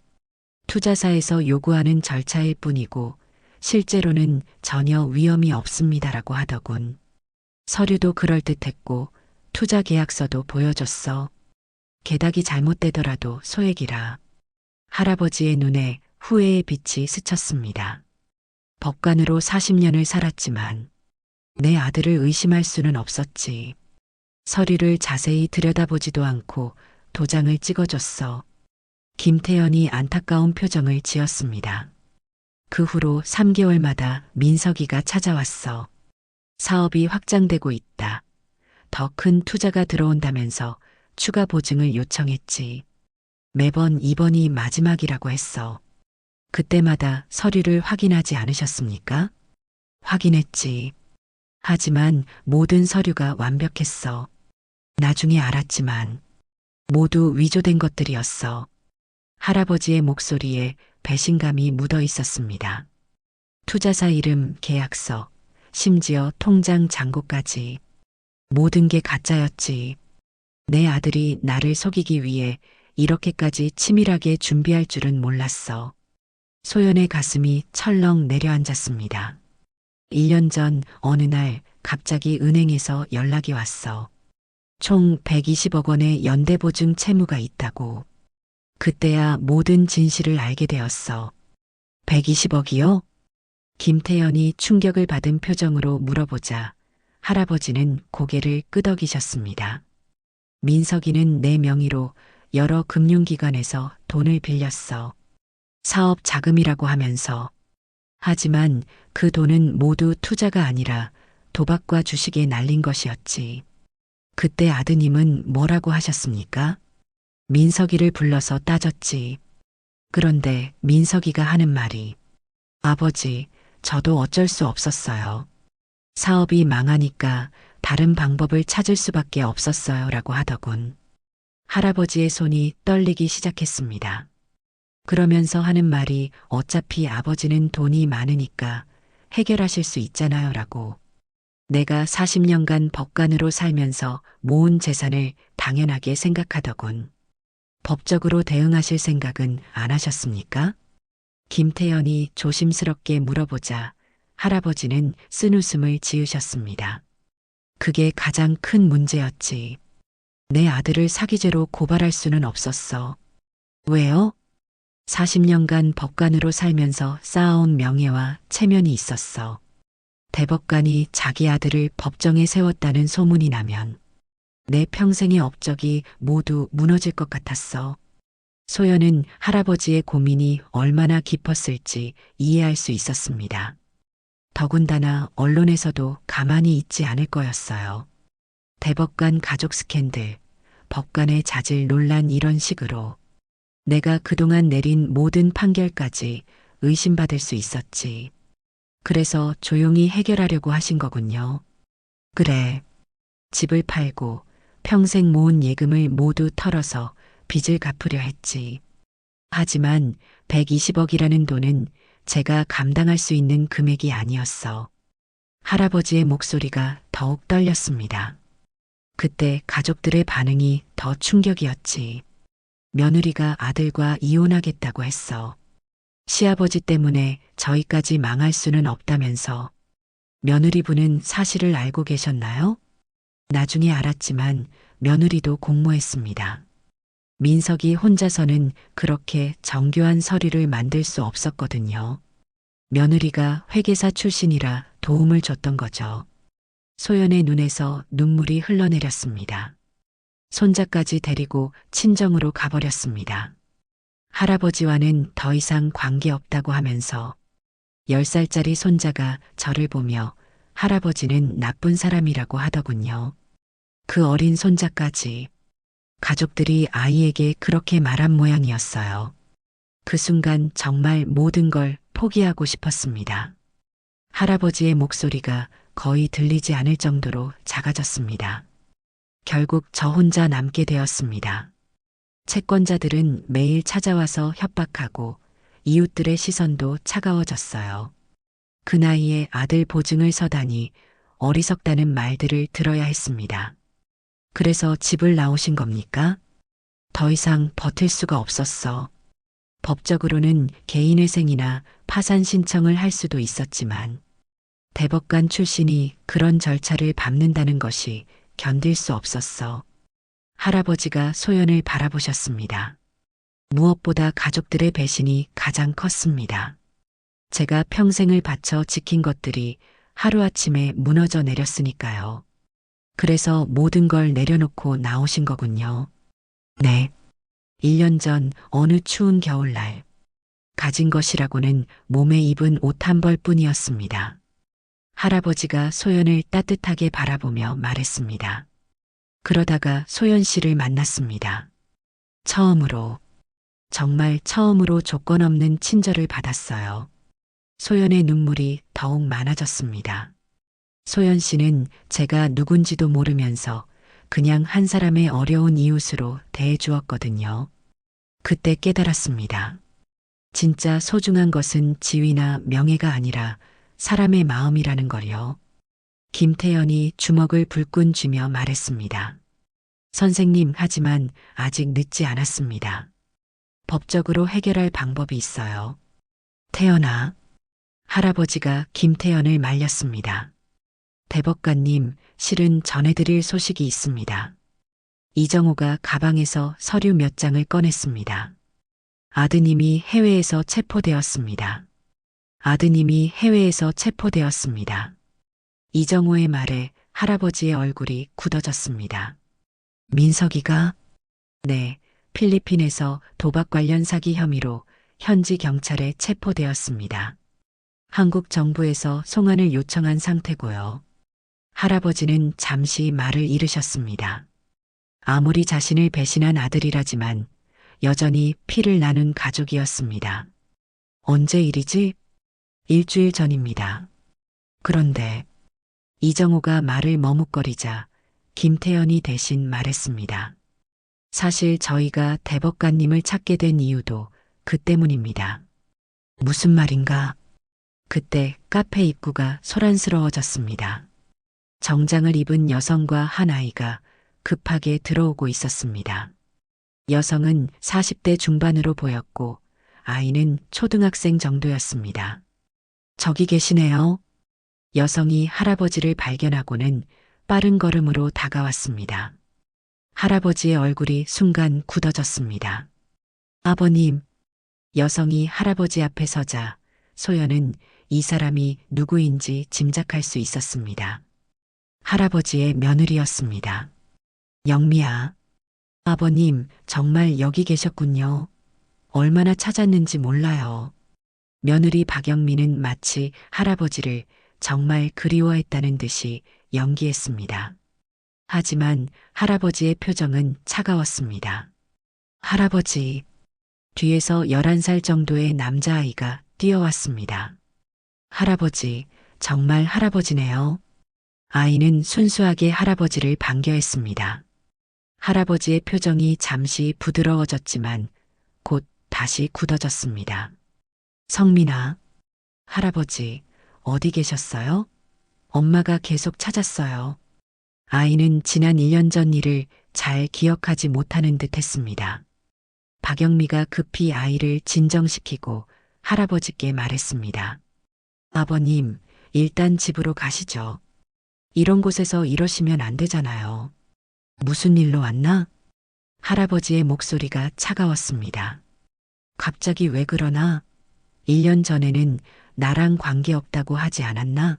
투자사에서 요구하는 절차일 뿐이고 실제로는 전혀 위험이 없습니다라고 하더군. 서류도 그럴듯했고 투자 계약서도 보여줬어. 게닥이 잘못되더라도 소액이라. 할아버지의 눈에 후회의 빛이 스쳤습니다. 법관으로 40년을 살았지만 내 아들을 의심할 수는 없었지. 서류를 자세히 들여다보지도 않고 도장을 찍어줬어. 김태연이 안타까운 표정을 지었습니다. 그 후로 3개월마다 민석이가 찾아왔어. 사업이 확장되고 있다. 더 큰 투자가 들어온다면서 추가 보증을 요청했지. 매번 이번이 마지막이라고 했어. 그때마다 서류를 확인하지 않으셨습니까? 확인했지. 하지만 모든 서류가 완벽했어. 나중에 알았지만 모두 위조된 것들이었어. 할아버지의 목소리에 배신감이 묻어 있었습니다. 투자사 이름, 계약서, 심지어 통장 잔고까지 모든 게 가짜였지. 내 아들이 나를 속이기 위해 이렇게까지 치밀하게 준비할 줄은 몰랐어. 소연의 가슴이 철렁 내려앉았습니다. 1년 전 어느 날 갑자기 은행에서 연락이 왔어. 총 120억 원의 연대보증 채무가 있다고. 그때야 모든 진실을 알게 되었어. 120억이요? 김태연이 충격을 받은 표정으로 물어보자 할아버지는 고개를 끄덕이셨습니다. 민석이는 내 명의로 여러 금융기관에서 돈을 빌렸어. 사업 자금이라고 하면서. 하지만 그 돈은 모두 투자가 아니라 도박과 주식에 날린 것이었지. 그때 아드님은 뭐라고 하셨습니까? 민석이를 불러서 따졌지. 그런데 민석이가 하는 말이 아버지, 저도 어쩔 수 없었어요. 사업이 망하니까 다른 방법을 찾을 수밖에 없었어요 라고 하더군. 할아버지의 손이 떨리기 시작했습니다. 그러면서 하는 말이 어차피 아버지는 돈이 많으니까 해결하실 수 있잖아요 라고. 내가 40년간 법관으로 살면서 모은 재산을 당연하게 생각하더군. 법적으로 대응하실 생각은 안 하셨습니까? 김태연이 조심스럽게 물어보자 할아버지는 쓴웃음을 지으셨습니다. 그게 가장 큰 문제였지. 내 아들을 사기죄로 고발할 수는 없었어. 왜요? 40년간 법관으로 살면서 쌓아온 명예와 체면이 있었어. 대법관이 자기 아들을 법정에 세웠다는 소문이 나면 내 평생의 업적이 모두 무너질 것 같았어. 소연은 할아버지의 고민이 얼마나 깊었을지 이해할 수 있었습니다. 더군다나 언론에서도 가만히 있지 않을 거였어요. 대법관 가족 스캔들, 법관의 자질 논란 이런 식으로 내가 그동안 내린 모든 판결까지 의심받을 수 있었지. 그래서 조용히 해결하려고 하신 거군요. 그래. 집을 팔고 평생 모은 예금을 모두 털어서 빚을 갚으려 했지. 하지만 120억이라는 돈은 제가 감당할 수 있는 금액이 아니었어. 할아버지의 목소리가 더욱 떨렸습니다. 그때 가족들의 반응이 더 충격이었지. 며느리가 아들과 이혼하겠다고 했어. 시아버지 때문에 저희까지 망할 수는 없다면서. 며느리분은 사실을 알고 계셨나요? 나중에 알았지만 며느리도 공모했습니다. 민석이 혼자서는 그렇게 정교한 서류를 만들 수 없었거든요. 며느리가 회계사 출신이라 도움을 줬던 거죠. 소연의 눈에서 눈물이 흘러내렸습니다. 손자까지 데리고 친정으로 가버렸습니다. 할아버지와는 더 이상 관계없다고 하면서 10살짜리 손자가 저를 보며 할아버지는 나쁜 사람이라고 하더군요. 그 어린 손자까지 가족들이 아이에게 그렇게 말한 모양이었어요. 그 순간 정말 모든 걸 포기하고 싶었습니다. 할아버지의 목소리가 거의 들리지 않을 정도로 작아졌습니다. 결국 저 혼자 남게 되었습니다. 채권자들은 매일 찾아와서 협박하고 이웃들의 시선도 차가워졌어요. 그 나이에 아들 보증을 서다니 어리석다는 말들을 들어야 했습니다. 그래서 집을 나오신 겁니까? 더 이상 버틸 수가 없었어. 법적으로는 개인회생이나 파산 신청을 할 수도 있었지만 대법관 출신이 그런 절차를 밟는다는 것이 견딜 수 없었어. 할아버지가 소연을 바라보셨습니다. 무엇보다 가족들의 배신이 가장 컸습니다. 제가 평생을 바쳐 지킨 것들이 하루아침에 무너져 내렸으니까요. 그래서 모든 걸 내려놓고 나오신 거군요. 네. 1년 전 어느 추운 겨울날 가진 것이라고는 몸에 입은 옷 한 벌뿐이었습니다. 할아버지가 소연을 따뜻하게 바라보며 말했습니다. 그러다가 소연 씨를 만났습니다. 처음으로, 정말 처음으로 조건 없는 친절을 받았어요. 소연의 눈물이 더욱 많아졌습니다. 소연 씨는 제가 누군지도 모르면서 그냥 한 사람의 어려운 이웃으로 대해주었거든요. 그때 깨달았습니다. 진짜 소중한 것은 지위나 명예가 아니라 사람의 마음이라는 걸요. 김태연이 주먹을 불끈 쥐며 말했습니다. 선생님, 하지만 아직 늦지 않았습니다. 법적으로 해결할 방법이 있어요. 태연아. 할아버지가 김태연을 말렸습니다. 대법관님, 실은 전해드릴 소식이 있습니다. 이정호가 가방에서 서류 몇 장을 꺼냈습니다. 아드님이 해외에서 체포되었습니다. 아드님이 해외에서 체포되었습니다. 이정호의 말에 할아버지의 얼굴이 굳어졌습니다. 민석이가? 네, 필리핀에서 도박 관련 사기 혐의로 현지 경찰에 체포되었습니다. 한국 정부에서 송환을 요청한 상태고요. 할아버지는 잠시 말을 잃으셨습니다. 아무리 자신을 배신한 아들이라지만 여전히 피를 나눈 가족이었습니다. 언제 일이지? 일주일 전입니다. 그런데 이정호가 말을 머뭇거리자 김태연이 대신 말했습니다. 사실 저희가 대법관님을 찾게 된 이유도 그 때문입니다. 무슨 말인가? 그때 카페 입구가 소란스러워졌습니다. 정장을 입은 여성과 한 아이가 급하게 들어오고 있었습니다. 여성은 40대 중반으로 보였고 아이는 초등학생 정도였습니다. 저기 계시네요. 여성이 할아버지를 발견하고는 빠른 걸음으로 다가왔습니다. 할아버지의 얼굴이 순간 굳어졌습니다. 아버님. 여성이 할아버지 앞에 서자 소연은 이 사람이 누구인지 짐작할 수 있었습니다. 할아버지의 며느리였습니다. 영미야. 아버님, 정말 여기 계셨군요. 얼마나 찾았는지 몰라요. 며느리 박영미는 마치 할아버지를 정말 그리워했다는 듯이 연기했습니다. 하지만 할아버지의 표정은 차가웠습니다. 할아버지. 뒤에서 11살 정도의 남자아이가 뛰어왔습니다. 할아버지, 정말 할아버지네요. 아이는 순수하게 할아버지를 반겨했습니다. 할아버지의 표정이 잠시 부드러워졌지만 곧 다시 굳어졌습니다. 성민아. 할아버지, 어디 계셨어요? 엄마가 계속 찾았어요. 아이는 지난 1년 전 일을 잘 기억하지 못하는 듯 했습니다. 박영미가 급히 아이를 진정시키고 할아버지께 말했습니다. 아버님, 일단 집으로 가시죠. 이런 곳에서 이러시면 안 되잖아요. 무슨 일로 왔나? 할아버지의 목소리가 차가웠습니다. 갑자기 왜 그러나? 1년 전에는 나랑 관계없다고 하지 않았나?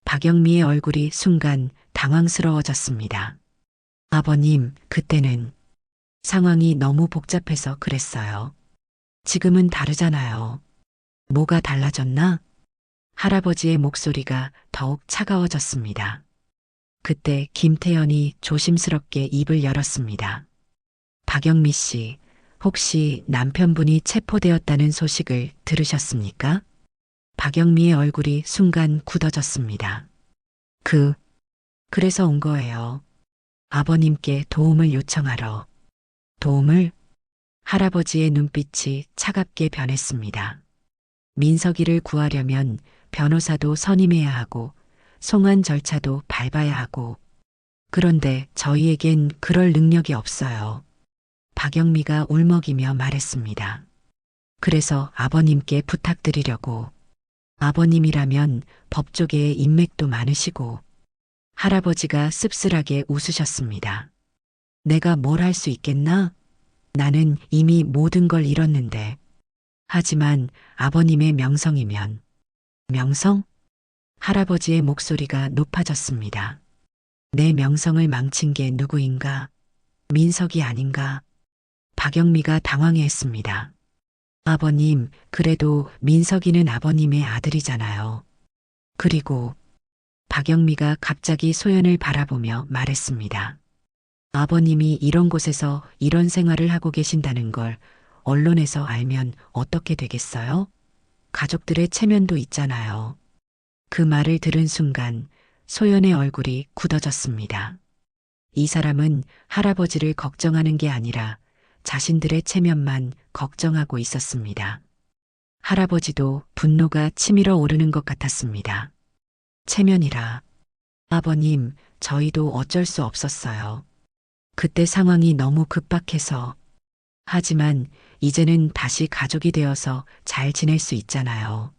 박영미의 얼굴이 순간 당황스러워졌습니다. 아버님, 그때는 상황이 너무 복잡해서 그랬어요. 지금은 다르잖아요. 뭐가 달라졌나? 할아버지의 목소리가 더욱 차가워졌습니다. 그때 김태연이 조심스럽게 입을 열었습니다. 박영미 씨, 혹시 남편분이 체포되었다는 소식을 들으셨습니까? 박영미의 얼굴이 순간 굳어졌습니다. 그래서 온 거예요. 아버님께 도움을 요청하러. 도움을? 할아버지의 눈빛이 차갑게 변했습니다. 민석이를 구하려면 변호사도 선임해야 하고 송환 절차도 밟아야 하고 그런데 저희에겐 그럴 능력이 없어요. 박영미가 울먹이며 말했습니다. 그래서 아버님께 부탁드리려고. 아버님이라면 법조계에 인맥도 많으시고 할아버지가 씁쓸하게 웃으셨습니다. 내가 뭘 할 수 있겠나? 나는 이미 모든 걸 잃었는데. 하지만 아버님의 명성이면. 명성? 할아버지의 목소리가 높아졌습니다. 내 명성을 망친 게 누구인가? 민석이 아닌가? 박영미가 당황해했습니다. 아버님, 그래도 민석이는 아버님의 아들이잖아요. 그리고 박영미가 갑자기 소연을 바라보며 말했습니다. 아버님이 이런 곳에서 이런 생활을 하고 계신다는 걸 언론에서 알면 어떻게 되겠어요? 가족들의 체면도 있잖아요. 그 말을 들은 순간 소연의 얼굴이 굳어졌습니다. 이 사람은 할아버지를 걱정하는 게 아니라 자신들의 체면만 걱정하고 있었습니다. 할아버지도 분노가 치밀어 오르는 것 같았습니다. 체면이라. 아버님, 저희도 어쩔 수 없었어요. 그때 상황이 너무 급박해서. 하지만 이제는 다시 가족이 되어서 잘 지낼 수 있잖아요.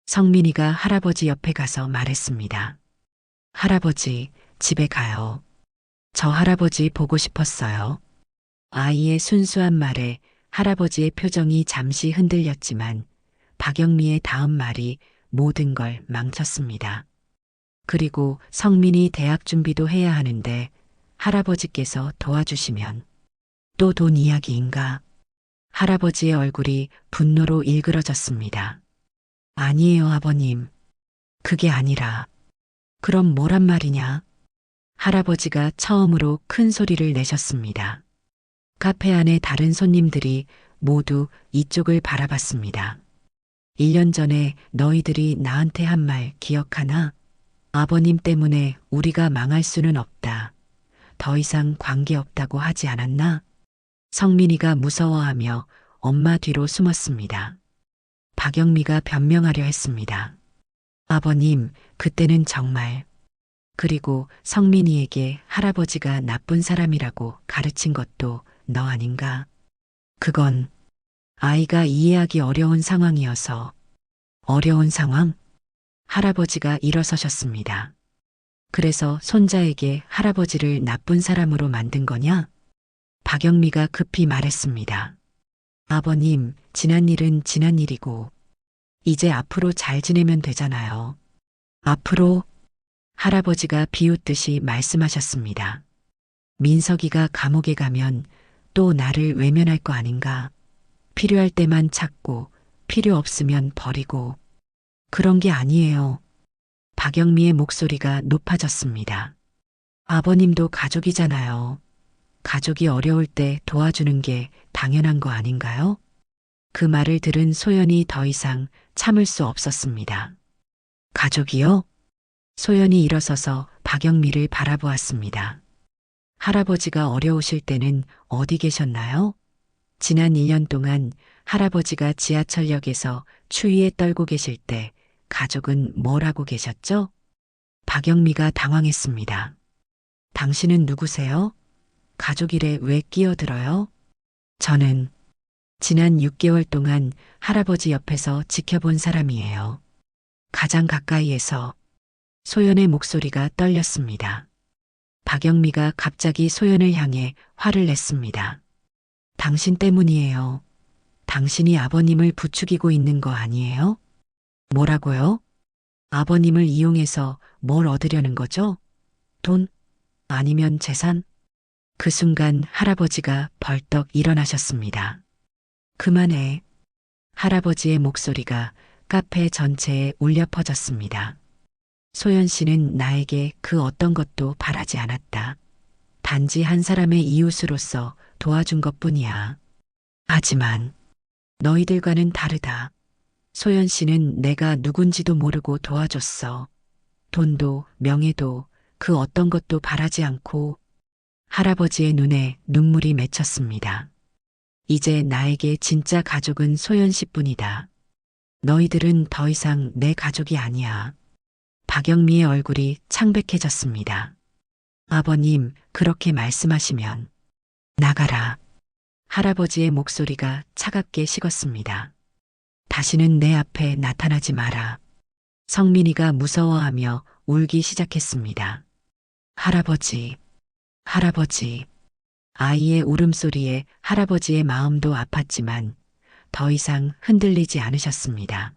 성민이가 할아버지 옆에 가서 말했습니다. 할아버지, 집에 가요. 저 할아버지 보고 싶었어요. 아이의 순수한 말에 할아버지의 표정이 잠시 흔들렸지만 박영미의 다음 말이 모든 걸 망쳤습니다. 그리고 성민이 대학 준비도 해야 하는데 할아버지께서 도와주시면. 또 돈 이야기인가? 할아버지의 얼굴이 분노로 일그러졌습니다. 아니에요, 아버님. 그게 아니라. 그럼 뭐란 말이냐? 할아버지가 처음으로 큰 소리를 내셨습니다. 카페 안에 다른 손님들이 모두 이쪽을 바라봤습니다. 1년 전에 너희들이 나한테 한 말 기억하나? 아버님 때문에 우리가 망할 수는 없다. 더 이상 관계없다고 하지 않았나? 성민이가 무서워하며 엄마 뒤로 숨었습니다. 박영미가 변명하려 했습니다. 아버님, 그때는 정말. 그리고 성민이에게 할아버지가 나쁜 사람이라고 가르친 것도 너 아닌가? 그건 아이가 이해하기 어려운 상황이어서. 어려운 상황? 할아버지가 일어서셨습니다. 그래서 손자에게 할아버지를 나쁜 사람으로 만든 거냐? 박영미가 급히 말했습니다. 아버님, 지난 일은 지난 일이고 이제 앞으로 잘 지내면 되잖아요. 앞으로? 할아버지가 비웃듯이 말씀하셨습니다. 민석이가 감옥에 가면 또 나를 외면할 거 아닌가? 필요할 때만 찾고 필요 없으면 버리고. 그런 게 아니에요. 박영미의 목소리가 높아졌습니다. 아버님도 가족이잖아요. 가족이 어려울 때 도와주는 게 당연한 거 아닌가요? 그 말을 들은 소연이 더 이상 참을 수 없었습니다. 가족이요? 소연이 일어서서 박영미를 바라보았습니다. 할아버지가 어려우실 때는 어디 계셨나요? 지난 1년 동안 할아버지가 지하철역에서 추위에 떨고 계실 때 가족은 뭘 하고 계셨죠? 박영미가 당황했습니다. 당신은 누구세요? 가족 일에 왜 끼어들어요? 저는 지난 6개월 동안 할아버지 옆에서 지켜본 사람이에요. 가장 가까이에서. 소연의 목소리가 떨렸습니다. 박영미가 갑자기 소연을 향해 화를 냈습니다. 당신 때문이에요. 당신이 아버님을 부추기고 있는 거 아니에요? 뭐라고요? 아버님을 이용해서 뭘 얻으려는 거죠? 돈? 아니면 재산? 그 순간 할아버지가 벌떡 일어나셨습니다. 그만해. 할아버지의 목소리가 카페 전체에 울려 퍼졌습니다. 소연 씨는 나에게 그 어떤 것도 바라지 않았다. 단지 한 사람의 이웃으로서 도와준 것뿐이야. 하지만 너희들과는 다르다. 소연 씨는 내가 누군지도 모르고 도와줬어. 돈도 명예도 그 어떤 것도 바라지 않고. 할아버지의 눈에 눈물이 맺혔습니다. 이제 나에게 진짜 가족은 소연 씨뿐이다. 너희들은 더 이상 내 가족이 아니야. 박영미의 얼굴이 창백해졌습니다. 아버님, 그렇게 말씀하시면 나가라. 할아버지의 목소리가 차갑게 식었습니다. 다시는 내 앞에 나타나지 마라. 성민이가 무서워하며 울기 시작했습니다. 할아버지, 할아버지. 아이의 울음소리에 할아버지의 마음도 아팠지만 더 이상 흔들리지 않으셨습니다.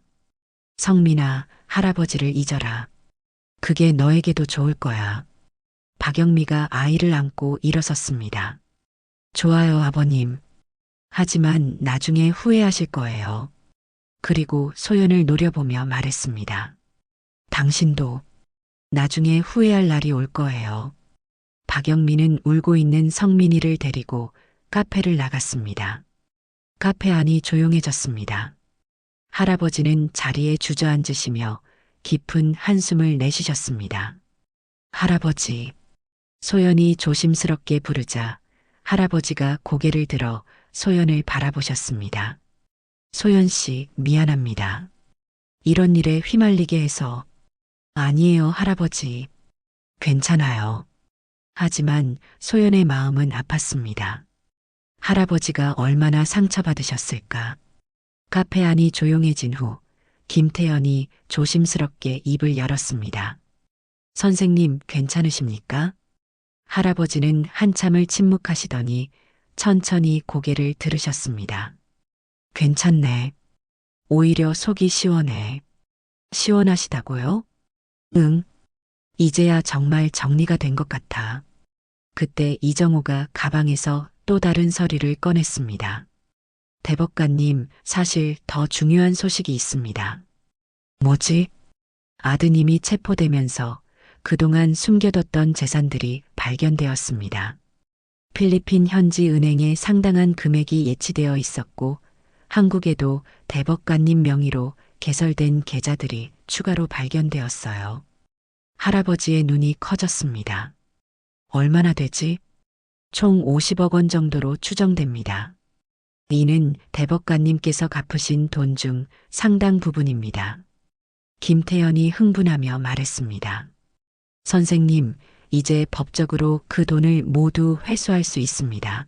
성민아, 할아버지를 잊어라. 그게 너에게도 좋을 거야. 박영미가 아이를 안고 일어섰습니다. 좋아요, 아버님. 하지만 나중에 후회하실 거예요. 그리고 소연을 노려보며 말했습니다. 당신도 나중에 후회할 날이 올 거예요. 박영미는 울고 있는 성민이를 데리고 카페를 나갔습니다. 카페 안이 조용해졌습니다. 할아버지는 자리에 주저앉으시며 깊은 한숨을 내쉬셨습니다. 할아버지. 소연이 조심스럽게 부르자 할아버지가 고개를 들어 소연을 바라보셨습니다. 소연 씨, 미안합니다. 이런 일에 휘말리게 해서. 아니에요, 할아버지. 괜찮아요. 하지만 소연의 마음은 아팠습니다. 할아버지가 얼마나 상처받으셨을까. 카페 안이 조용해진 후 김태연이 조심스럽게 입을 열었습니다. 선생님, 괜찮으십니까? 할아버지는 한참을 침묵하시더니 천천히 고개를 들으셨습니다. 괜찮네. 오히려 속이 시원해. 시원하시다고요? 응. 이제야 정말 정리가 된 것 같아. 그때 이정호가 가방에서 또 다른 서류를 꺼냈습니다. 대법관님, 사실 더 중요한 소식이 있습니다. 뭐지? 아드님이 체포되면서 그동안 숨겨뒀던 재산들이 발견되었습니다. 필리핀 현지 은행에 상당한 금액이 예치되어 있었고, 한국에도 대법관님 명의로 개설된 계좌들이 추가로 발견되었어요. 할아버지의 눈이 커졌습니다. 얼마나 되지? 총 50억 원 정도로 추정됩니다. 이는 대법관님께서 갚으신 돈 중 상당 부분입니다. 김태연이 흥분하며 말했습니다. 선생님, 이제 법적으로 그 돈을 모두 회수할 수 있습니다.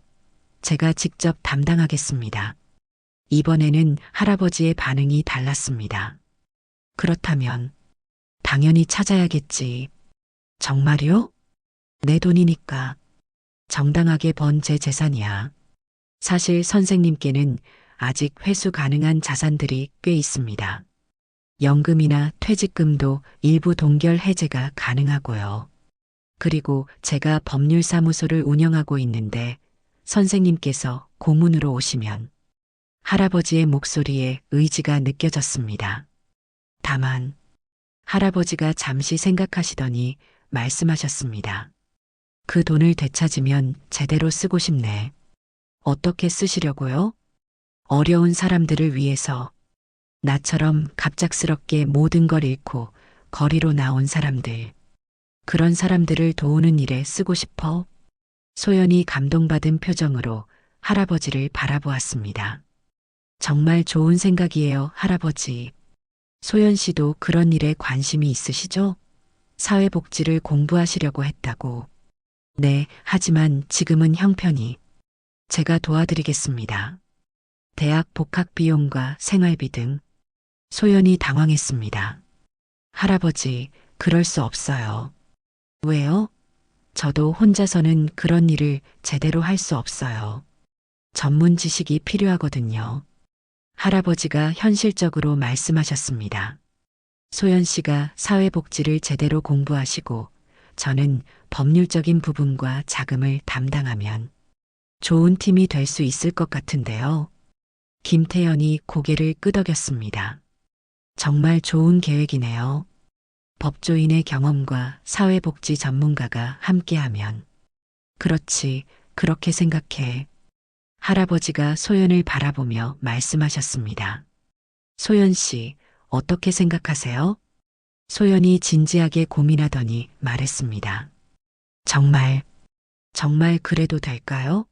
제가 직접 담당하겠습니다. 이번에는 할아버지의 반응이 달랐습니다. 그렇다면 당연히 찾아야겠지. 정말요? 내 돈이니까. 정당하게 번 제 재산이야. 사실 선생님께는 아직 회수 가능한 자산들이 꽤 있습니다. 연금이나 퇴직금도 일부 동결 해제가 가능하고요. 그리고 제가 법률사무소를 운영하고 있는데 선생님께서 고문으로 오시면. 할아버지의 목소리에 의지가 느껴졌습니다. 다만 할아버지가 잠시 생각하시더니 말씀하셨습니다. 그 돈을 되찾으면 제대로 쓰고 싶네. 어떻게 쓰시려고요? 어려운 사람들을 위해서. 나처럼 갑작스럽게 모든 걸 잃고 거리로 나온 사람들. 그런 사람들을 도우는 일에 쓰고 싶어. 소연이 감동받은 표정으로 할아버지를 바라보았습니다. 정말 좋은 생각이에요, 할아버지. 소연 씨도 그런 일에 관심이 있으시죠? 사회복지를 공부하시려고 했다고. 네, 하지만 지금은 형편이. 제가 도와드리겠습니다. 대학 복학 비용과 생활비 등. 소연이 당황했습니다. 할아버지, 그럴 수 없어요. 왜요? 저도 혼자서는 그런 일을 제대로 할 수 없어요. 전문 지식이 필요하거든요. 할아버지가 현실적으로 말씀하셨습니다. 소연 씨가 사회복지를 제대로 공부하시고 저는 법률적인 부분과 자금을 담당하면 좋은 팀이 될 수 있을 것 같은데요. 김태연이 고개를 끄덕였습니다. 정말 좋은 계획이네요. 법조인의 경험과 사회복지 전문가가 함께하면. 그렇지, 그렇게 생각해. 할아버지가 소연을 바라보며 말씀하셨습니다. 소연 씨, 어떻게 생각하세요? 소연이 진지하게 고민하더니 말했습니다. 정말, 정말 그래도 될까요?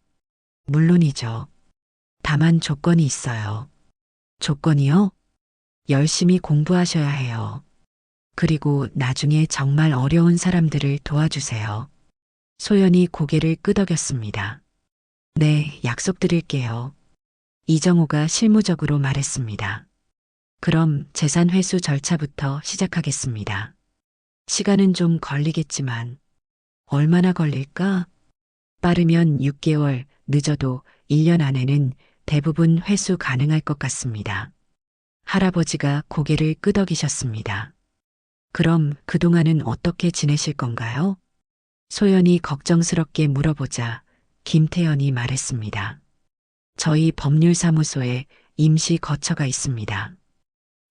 물론이죠. 다만 조건이 있어요. 조건이요? 열심히 공부하셔야 해요. 그리고 나중에 정말 어려운 사람들을 도와주세요. 소연이 고개를 끄덕였습니다. 네, 약속드릴게요. 이정호가 실무적으로 말했습니다. 그럼 재산 회수 절차부터 시작하겠습니다. 시간은 좀 걸리겠지만 얼마나 걸릴까? 빠르면 6개월, 늦어도 1년 안에는 대부분 회수 가능할 것 같습니다. 할아버지가 고개를 끄덕이셨습니다. 그럼 그동안은 어떻게 지내실 건가요? 소연이 걱정스럽게 물어보자 김태연이 말했습니다. 저희 법률사무소에 임시 거처가 있습니다.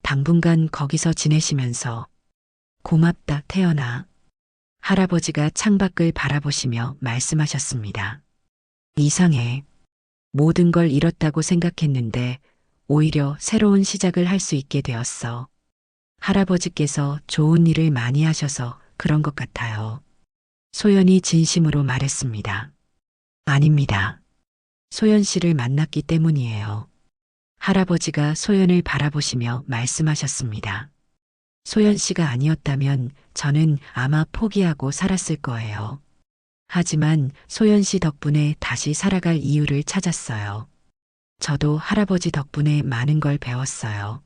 당분간 거기서 지내시면서 고맙다, 태연아. 할아버지가 창밖을 바라보시며 말씀하셨습니다. 이상해. 모든 걸 잃었다고 생각했는데 오히려 새로운 시작을 할 수 있게 되었어. 할아버지께서 좋은 일을 많이 하셔서 그런 것 같아요. 소연이 진심으로 말했습니다. 아닙니다. 소연 씨를 만났기 때문이에요. 할아버지가 소연을 바라보시며 말씀하셨습니다. 소연 씨가 아니었다면 저는 아마 포기하고 살았을 거예요. 하지만 소연 씨 덕분에 다시 살아갈 이유를 찾았어요. 저도 할아버지 덕분에 많은 걸 배웠어요.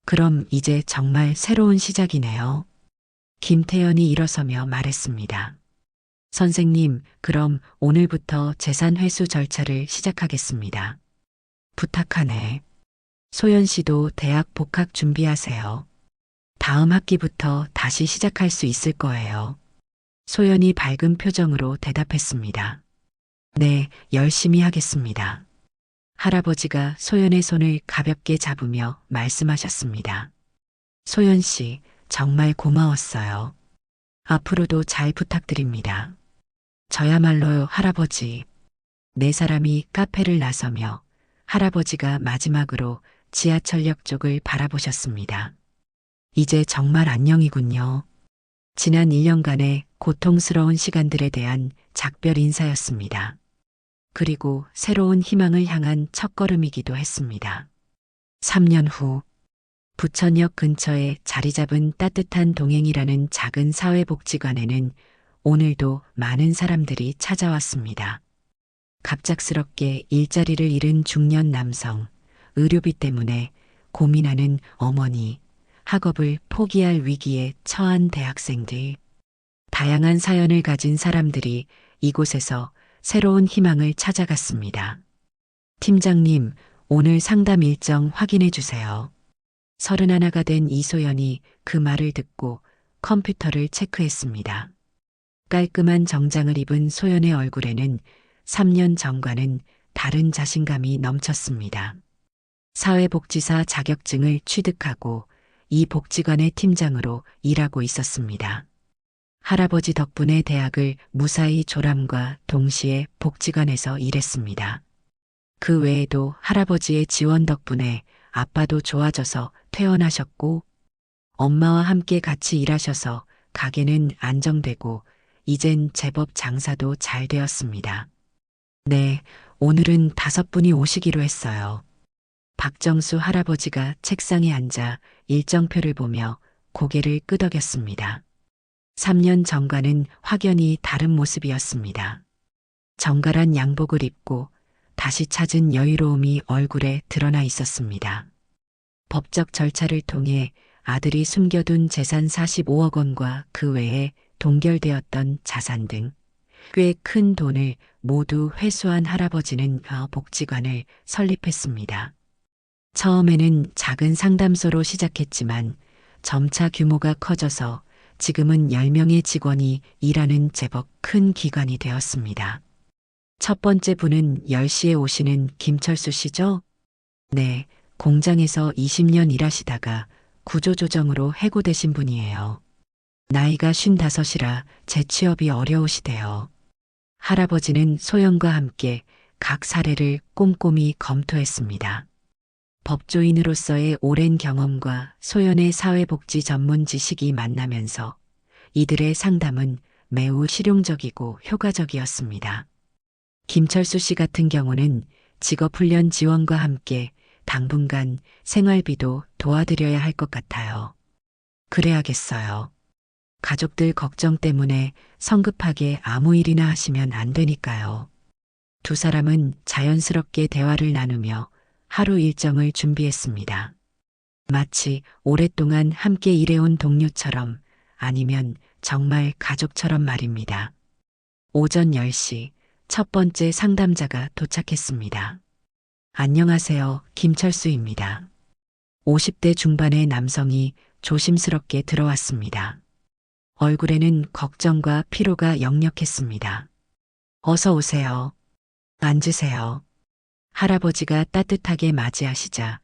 그럼 이제 정말 새로운 시작이네요. 김태연이 일어서며 말했습니다. 선생님, 그럼 오늘부터 재산 회수 절차를 시작하겠습니다. 부탁하네. 소연 씨도 대학 복학 준비하세요. 다음 학기부터 다시 시작할 수 있을 거예요. 소연이 밝은 표정으로 대답했습니다. 네, 열심히 하겠습니다. 할아버지가 소연의 손을 가볍게 잡으며 말씀하셨습니다. 소연 씨, 정말 고마웠어요. 앞으로도 잘 부탁드립니다. 저야말로요, 할아버지. 네 사람이 카페를 나서며 할아버지가 마지막으로 지하철역 쪽을 바라보셨습니다. 이제 정말 안녕이군요. 지난 1년간의 고통스러운 시간들에 대한 작별 인사였습니다. 그리고 새로운 희망을 향한 첫걸음이기도 했습니다. 3년 후, 부천역 근처에 자리 잡은 따뜻한 동행이라는 작은 사회복지관에는 오늘도 많은 사람들이 찾아왔습니다. 갑작스럽게 일자리를 잃은 중년 남성, 의료비 때문에 고민하는 어머니, 학업을 포기할 위기에 처한 대학생들, 다양한 사연을 가진 사람들이 이곳에서 새로운 희망을 찾아갔습니다. 팀장님, 오늘 상담 일정 확인해 주세요. 31가 된 이소연이 그 말을 듣고 컴퓨터를 체크했습니다. 깔끔한 정장을 입은 소연의 얼굴에는 3년 전과는 다른 자신감이 넘쳤습니다. 사회복지사 자격증을 취득하고 이 복지관의 팀장으로 일하고 있었습니다. 할아버지 덕분에 대학을 무사히 졸업과 동시에 복지관에서 일했습니다. 그 외에도 할아버지의 지원 덕분에 아빠도 좋아져서 퇴원하셨고 엄마와 함께 같이 일하셔서 가게는 안정되고 이젠 제법 장사도 잘 되었습니다. 네, 오늘은 5분이 오시기로 했어요. 박정수 할아버지가 책상에 앉아 일정표를 보며 고개를 끄덕였습니다. 3년 전과는 확연히 다른 모습이었습니다. 정갈한 양복을 입고 다시 찾은 여유로움이 얼굴에 드러나 있었습니다. 법적 절차를 통해 아들이 숨겨둔 재산 45억 원과 그 외에 동결되었던 자산 등 꽤 큰 돈을 모두 회수한 할아버지는 복지관을 설립했습니다. 처음에는 작은 상담소로 시작했지만 점차 규모가 커져서 지금은 10명의 직원이 일하는 제법 큰 기관이 되었습니다. 첫 번째 분은 10시에 오시는 김철수 씨죠? 네, 공장에서 20년 일하시다가 구조조정으로 해고되신 분이에요. 나이가 55이라 재취업이 어려우시대요. 할아버지는 소연과 함께 각 사례를 꼼꼼히 검토했습니다. 법조인으로서의 오랜 경험과 소연의 사회복지 전문 지식이 만나면서 이들의 상담은 매우 실용적이고 효과적이었습니다. 김철수 씨 같은 경우는 직업훈련 지원과 함께 당분간 생활비도 도와드려야 할 것 같아요. 그래야겠어요. 가족들 걱정 때문에 성급하게 아무 일이나 하시면 안 되니까요. 두 사람은 자연스럽게 대화를 나누며 하루 일정을 준비했습니다. 마치 오랫동안 함께 일해온 동료처럼 아니면 정말 가족처럼 말입니다. 오전 10시 첫 번째 상담자가 도착했습니다. 안녕하세요, 김철수입니다. 50대 중반의 남성이 조심스럽게 들어왔습니다. 얼굴에는 걱정과 피로가 역력했습니다. 어서 오세요. 앉으세요. 할아버지가 따뜻하게 맞이하시자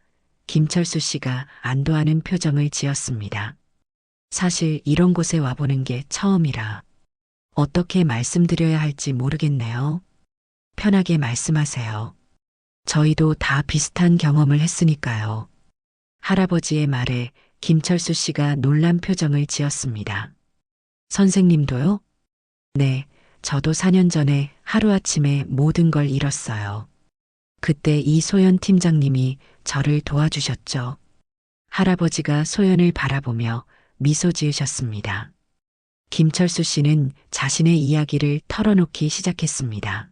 김철수 씨가 안도하는 표정을 지었습니다. 사실 이런 곳에 와보는 게 처음이라 어떻게 말씀드려야 할지 모르겠네요. 편하게 말씀하세요. 저희도 다 비슷한 경험을 했으니까요. 할아버지의 말에 김철수 씨가 놀란 표정을 지었습니다. 선생님도요? 네, 저도 4년 전에 하루아침에 모든 걸 잃었어요. 그때 이소연 팀장님이 저를 도와주셨죠. 할아버지가 소연을 바라보며 미소 지으셨습니다. 김철수 씨는 자신의 이야기를 털어놓기 시작했습니다.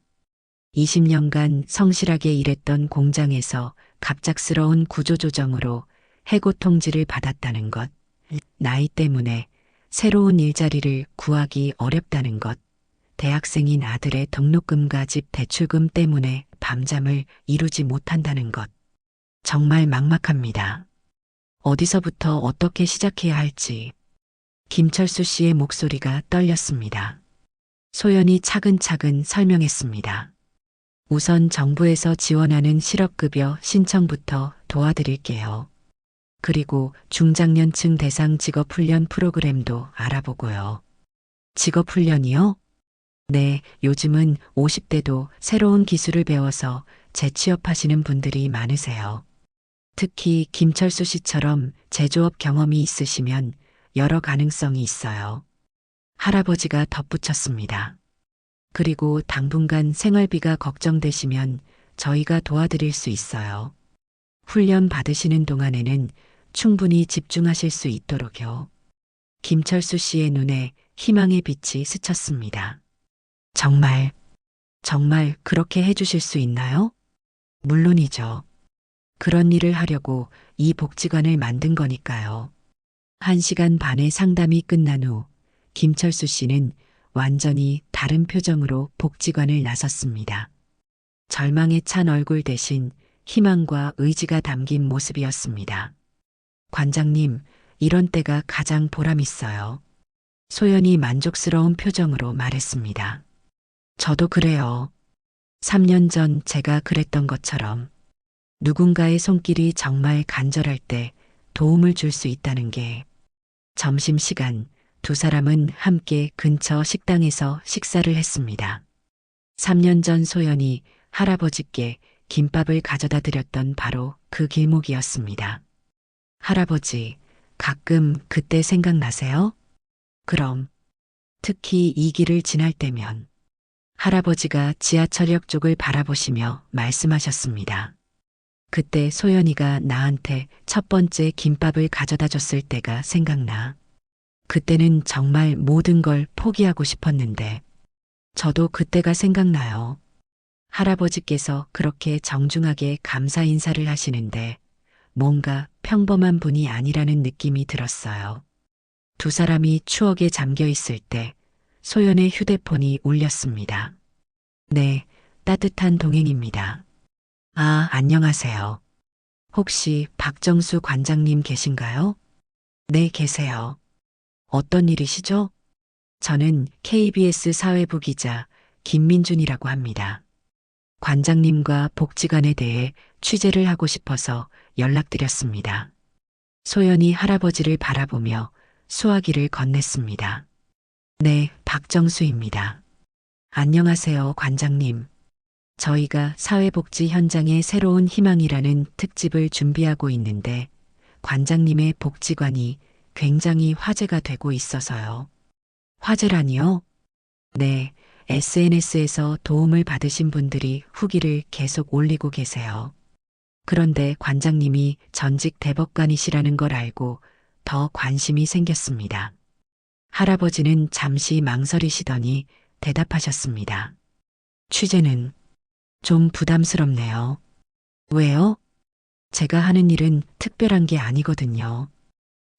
20년간 성실하게 일했던 공장에서 갑작스러운 구조조정으로 해고 통지를 받았다는 것, 나이 때문에 새로운 일자리를 구하기 어렵다는 것, 대학생인 아들의 등록금과 집 대출금 때문에 밤잠을 이루지 못한다는 것. 정말 막막합니다. 어디서부터 어떻게 시작해야 할지. 김철수 씨의 목소리가 떨렸습니다. 소연이 차근차근 설명했습니다. 우선 정부에서 지원하는 실업급여 신청부터 도와드릴게요. 그리고 중장년층 대상 직업훈련 프로그램도 알아보고요. 직업훈련이요? 네, 요즘은 50대도 새로운 기술을 배워서 재취업하시는 분들이 많으세요. 특히 김철수 씨처럼 제조업 경험이 있으시면 여러 가능성이 있어요. 할아버지가 덧붙였습니다. 그리고 당분간 생활비가 걱정되시면 저희가 도와드릴 수 있어요. 훈련 받으시는 동안에는 충분히 집중하실 수 있도록요. 김철수 씨의 눈에 희망의 빛이 스쳤습니다. 정말 그렇게 해주실 수 있나요? 물론이죠. 그런 일을 하려고 이 복지관을 만든 거니까요. 1시간 반의 상담이 끝난 후 김철수 씨는 완전히 다른 표정으로 복지관을 나섰습니다. 절망에 찬 얼굴 대신 희망과 의지가 담긴 모습이었습니다. 관장님, 이런 때가 가장 보람있어요. 소연이 만족스러운 표정으로 말했습니다. 저도 그래요. 3년 전 제가 그랬던 것처럼 누군가의 손길이 정말 간절할 때 도움을 줄 수 있다는 게. 점심시간 두 사람은 함께 근처 식당에서 식사를 했습니다. 3년 전 소연이 할아버지께 김밥을 가져다 드렸던 바로 그 길목이었습니다. 할아버지, 가끔 그때 생각나세요? 그럼, 특히 이 길을 지날 때면. 할아버지가 지하철역 쪽을 바라보시며 말씀하셨습니다. 그때 소연이가 나한테 첫 번째 김밥을 가져다 줬을 때가 생각나. 그때는 정말 모든 걸 포기하고 싶었는데, 저도 그때가 생각나요. 할아버지께서 그렇게 정중하게 감사 인사를 하시는데, 뭔가 평범한 분이 아니라는 느낌이 들었어요. 두 사람이 추억에 잠겨 있을 때, 소연의 휴대폰이 울렸습니다. 네, 따뜻한 동행입니다. 아, 안녕하세요. 혹시 박정수 관장님 계신가요? 네, 계세요. 어떤 일이시죠? 저는 KBS 사회부 기자 김민준이라고 합니다. 관장님과 복지관에 대해 취재를 하고 싶어서 연락드렸습니다. 소연이 할아버지를 바라보며 수화기를 건넸습니다. 네, 박정수입니다. 안녕하세요, 관장님. 저희가 사회복지 현장의 새로운 희망이라는 특집을 준비하고 있는데 관장님의 복지관이 굉장히 화제가 되고 있어서요. 화제라니요? 네, SNS에서 도움을 받으신 분들이 후기를 계속 올리고 계세요. 그런데 관장님이 전직 대법관이시라는 걸 알고 더 관심이 생겼습니다. 할아버지는 잠시 망설이시더니 대답하셨습니다. 취재는 좀 부담스럽네요. 왜요? 제가 하는 일은 특별한 게 아니거든요.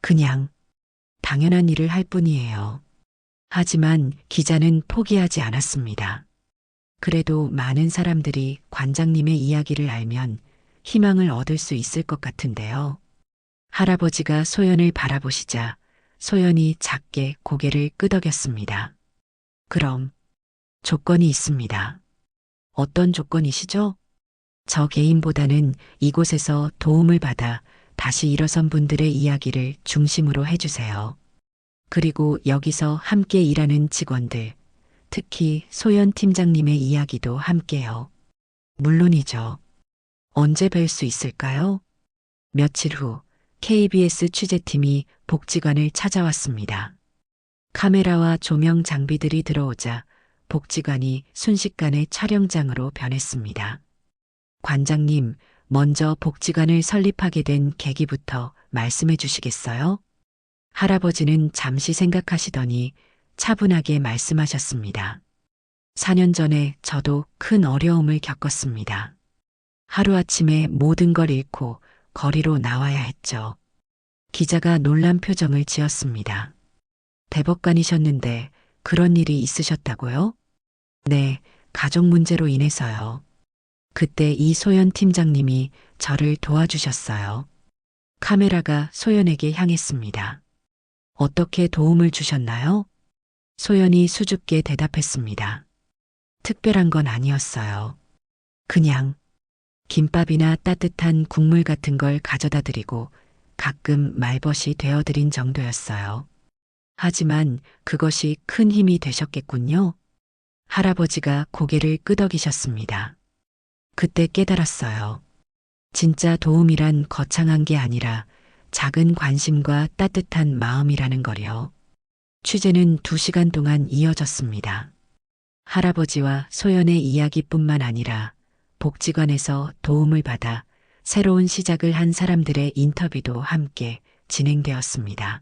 그냥 당연한 일을 할 뿐이에요. 하지만 기자는 포기하지 않았습니다. 그래도 많은 사람들이 관장님의 이야기를 알면 희망을 얻을 수 있을 것 같은데요. 할아버지가 소연을 바라보시자 소연이 작게 고개를 끄덕였습니다. 그럼 조건이 있습니다. 어떤 조건이시죠? 저 개인보다는 이곳에서 도움을 받아 다시 일어선 분들의 이야기를 중심으로 해주세요. 그리고 여기서 함께 일하는 직원들, 특히 소연 팀장님의 이야기도 함께요. 물론이죠. 언제 뵐 수 있을까요? 며칠 후 KBS 취재팀이 복지관을 찾아왔습니다. 카메라와 조명 장비들이 들어오자 복지관이 순식간에 촬영장으로 변했습니다. 관장님, 먼저 복지관을 설립하게 된 계기부터 말씀해 주시겠어요? 할아버지는 잠시 생각하시더니 차분하게 말씀하셨습니다. 4년 전에 저도 큰 어려움을 겪었습니다. 하루아침에 모든 걸 잃고 거리로 나와야 했죠. 기자가 놀란 표정을 지었습니다. 대법관이셨는데 그런 일이 있으셨다고요? 네, 가족 문제로 인해서요. 그때 이소연 팀장님이 저를 도와주셨어요. 카메라가 소연에게 향했습니다. 어떻게 도움을 주셨나요? 소연이 수줍게 대답했습니다. 특별한 건 아니었어요. 그냥 김밥이나 따뜻한 국물 같은 걸 가져다 드리고 가끔 말벗이 되어드린 정도였어요. 하지만 그것이 큰 힘이 되셨겠군요. 할아버지가 고개를 끄덕이셨습니다. 그때 깨달았어요. 진짜 도움이란 거창한 게 아니라 작은 관심과 따뜻한 마음이라는 거요. 취재는 2시간 동안 이어졌습니다. 할아버지와 소연의 이야기뿐만 아니라 복지관에서 도움을 받아 새로운 시작을 한 사람들의 인터뷰도 함께 진행되었습니다.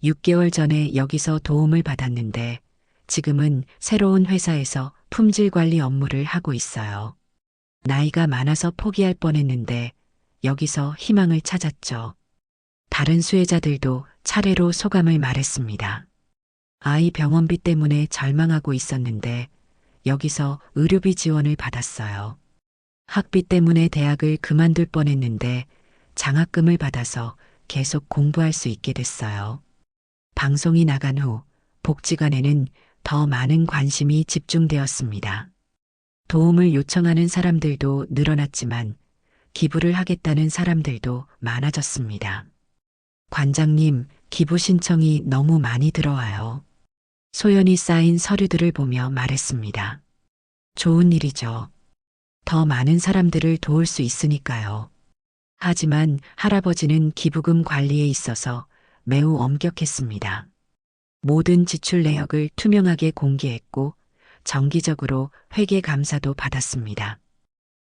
6개월 전에 여기서 도움을 받았는데 지금은 새로운 회사에서 품질 관리 업무를 하고 있어요. 나이가 많아서 포기할 뻔했는데 여기서 희망을 찾았죠. 다른 수혜자들도 차례로 소감을 말했습니다. 아이 병원비 때문에 절망하고 있었는데 여기서 의료비 지원을 받았어요. 학비 때문에 대학을 그만둘 뻔했는데 장학금을 받아서 계속 공부할 수 있게 됐어요. 방송이 나간 후 복지관에는 더 많은 관심이 집중되었습니다. 도움을 요청하는 사람들도 늘어났지만 기부를 하겠다는 사람들도 많아졌습니다. 관장님, 기부 신청이 너무 많이 들어와요. 소연이 쌓인 서류들을 보며 말했습니다. 좋은 일이죠. 더 많은 사람들을 도울 수 있으니까요. 하지만 할아버지는 기부금 관리에 있어서 매우 엄격했습니다. 모든 지출 내역을 투명하게 공개했고 정기적으로 회계 감사도 받았습니다.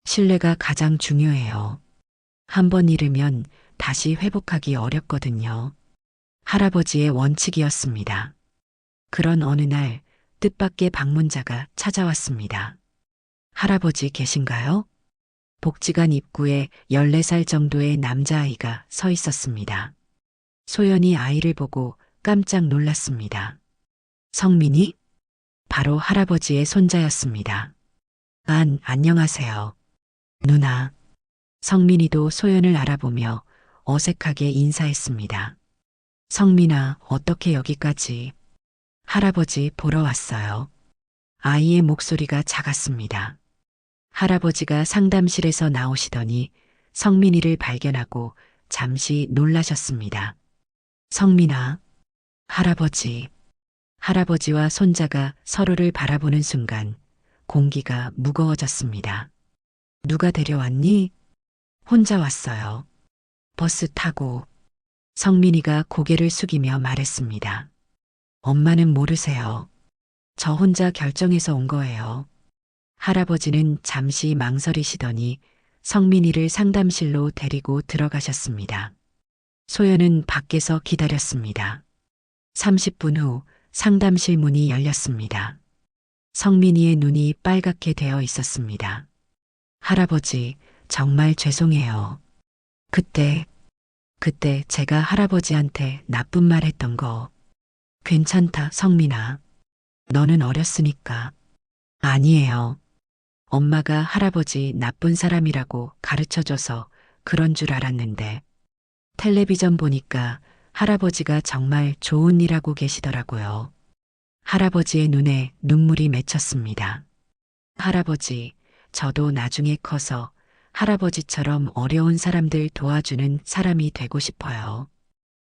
신뢰가 가장 중요해요. 한 번 잃으면 다시 회복하기 어렵거든요. 할아버지의 원칙이었습니다. 그런 어느 날 뜻밖의 방문자가 찾아왔습니다. 할아버지 계신가요? 복지관 입구에 14살 정도의 남자아이가 서 있었습니다. 소연이 아이를 보고 깜짝 놀랐습니다. 성민이? 바로 할아버지의 손자였습니다. 안녕하세요. 누나. 성민이도 소연을 알아보며 어색하게 인사했습니다. 성민아, 어떻게 여기까지? 할아버지 보러 왔어요. 아이의 목소리가 작았습니다. 할아버지가 상담실에서 나오시더니 성민이를 발견하고 잠시 놀라셨습니다. 성민아, 할아버지. 할아버지와 손자가 서로를 바라보는 순간 공기가 무거워졌습니다. 누가 데려왔니? 혼자 왔어요. 버스 타고. 성민이가 고개를 숙이며 말했습니다. 엄마는 모르세요. 저 혼자 결정해서 온 거예요. 할아버지는 잠시 망설이시더니 성민이를 상담실로 데리고 들어가셨습니다. 소연은 밖에서 기다렸습니다. 30분 후 상담실 문이 열렸습니다. 성민이의 눈이 빨갛게 되어 있었습니다. 할아버지, 정말 죄송해요. 그때 제가 할아버지한테 나쁜 말 했던 거. 괜찮다, 성민아. 너는 어렸으니까. 아니에요. 엄마가 할아버지 나쁜 사람이라고 가르쳐줘서 그런 줄 알았는데, 텔레비전 보니까 할아버지가 정말 좋은 일 하고 계시더라고요. 할아버지의 눈에 눈물이 맺혔습니다. 할아버지, 저도 나중에 커서 할아버지처럼 어려운 사람들 도와주는 사람이 되고 싶어요.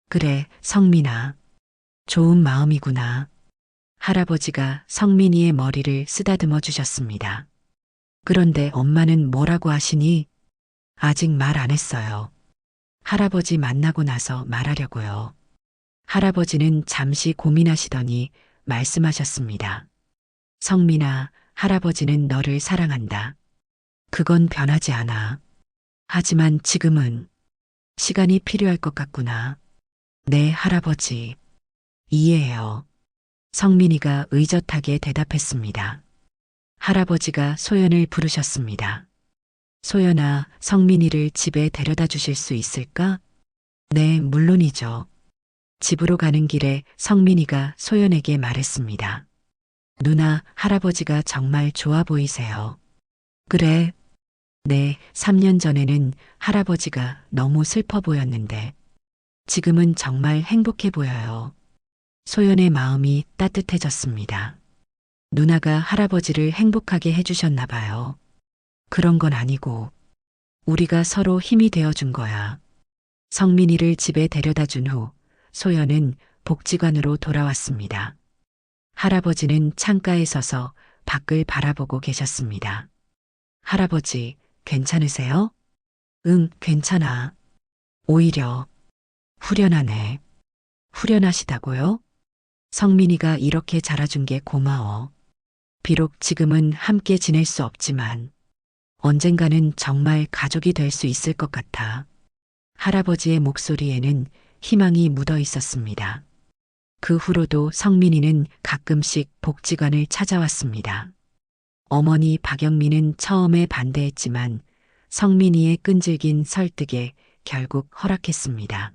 그래, 성민아. 좋은 마음이구나. 할아버지가 성민이의 머리를 쓰다듬어 주셨습니다. 그런데 엄마는 뭐라고 하시니? 아직 말 안 했어요. 할아버지 만나고 나서 말하려고요. 할아버지는 잠시 고민하시더니 말씀하셨습니다. 성민아, 할아버지는 너를 사랑한다. 그건 변하지 않아. 하지만 지금은 시간이 필요할 것 같구나. 네, 할아버지. 이해해요. 성민이가 의젓하게 대답했습니다. 할아버지가 소연을 부르셨습니다. 소연아, 성민이를 집에 데려다 주실 수 있을까? 네, 물론이죠. 집으로 가는 길에 성민이가 소연에게 말했습니다. 누나, 할아버지가 정말 좋아 보이세요. 그래. 네, 3년 전에는 할아버지가 너무 슬퍼 보였는데 지금은 정말 행복해 보여요. 소연의 마음이 따뜻해졌습니다. 누나가 할아버지를 행복하게 해주셨나 봐요. 그런 건 아니고 우리가 서로 힘이 되어준 거야. 성민이를 집에 데려다 준 후 소연은 복지관으로 돌아왔습니다. 할아버지는 창가에 서서 밖을 바라보고 계셨습니다. 할아버지, 괜찮으세요? 응, 괜찮아. 오히려 후련하네. 후련하시다고요? 성민이가 이렇게 자라준 게 고마워. 비록 지금은 함께 지낼 수 없지만 언젠가는 정말 가족이 될 수 있을 것 같아. 할아버지의 목소리에는 희망이 묻어 있었습니다. 그 후로도 성민이는 가끔씩 복지관을 찾아왔습니다. 어머니 박영민은 처음에 반대했지만 성민이의 끈질긴 설득에 결국 허락했습니다.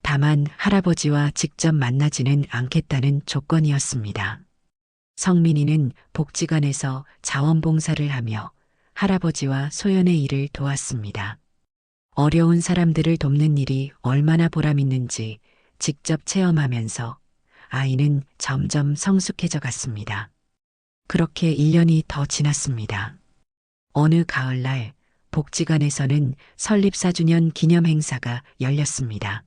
다만 할아버지와 직접 만나지는 않겠다는 조건이었습니다. 성민이는 복지관에서 자원봉사를 하며 할아버지와 소연의 일을 도왔습니다. 어려운 사람들을 돕는 일이 얼마나 보람있는지 직접 체험하면서 아이는 점점 성숙해져 갔습니다. 그렇게 1년이 더 지났습니다. 어느 가을날 복지관에서는 설립 4주년 기념 행사가 열렸습니다.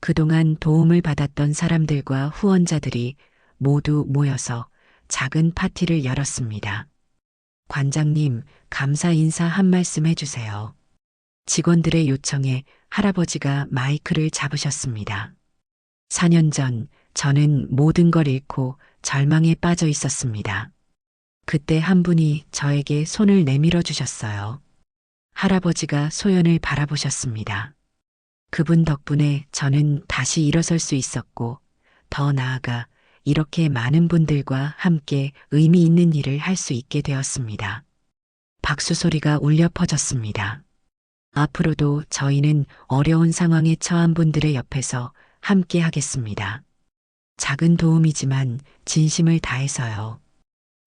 그동안 도움을 받았던 사람들과 후원자들이 모두 모여서 작은 파티를 열었습니다. 관장님, 감사 인사 한 말씀 해주세요. 직원들의 요청에 할아버지가 마이크를 잡으셨습니다. 4년 전 저는 모든 걸 잃고 절망에 빠져 있었습니다. 그때 한 분이 저에게 손을 내밀어 주셨어요. 할아버지가 소연을 바라보셨습니다. 그분 덕분에 저는 다시 일어설 수 있었고 더 나아가 이렇게 많은 분들과 함께 의미 있는 일을 할 수 있게 되었습니다. 박수 소리가 울려 퍼졌습니다. 앞으로도 저희는 어려운 상황에 처한 분들의 옆에서 함께 하겠습니다. 작은 도움이지만 진심을 다해서요.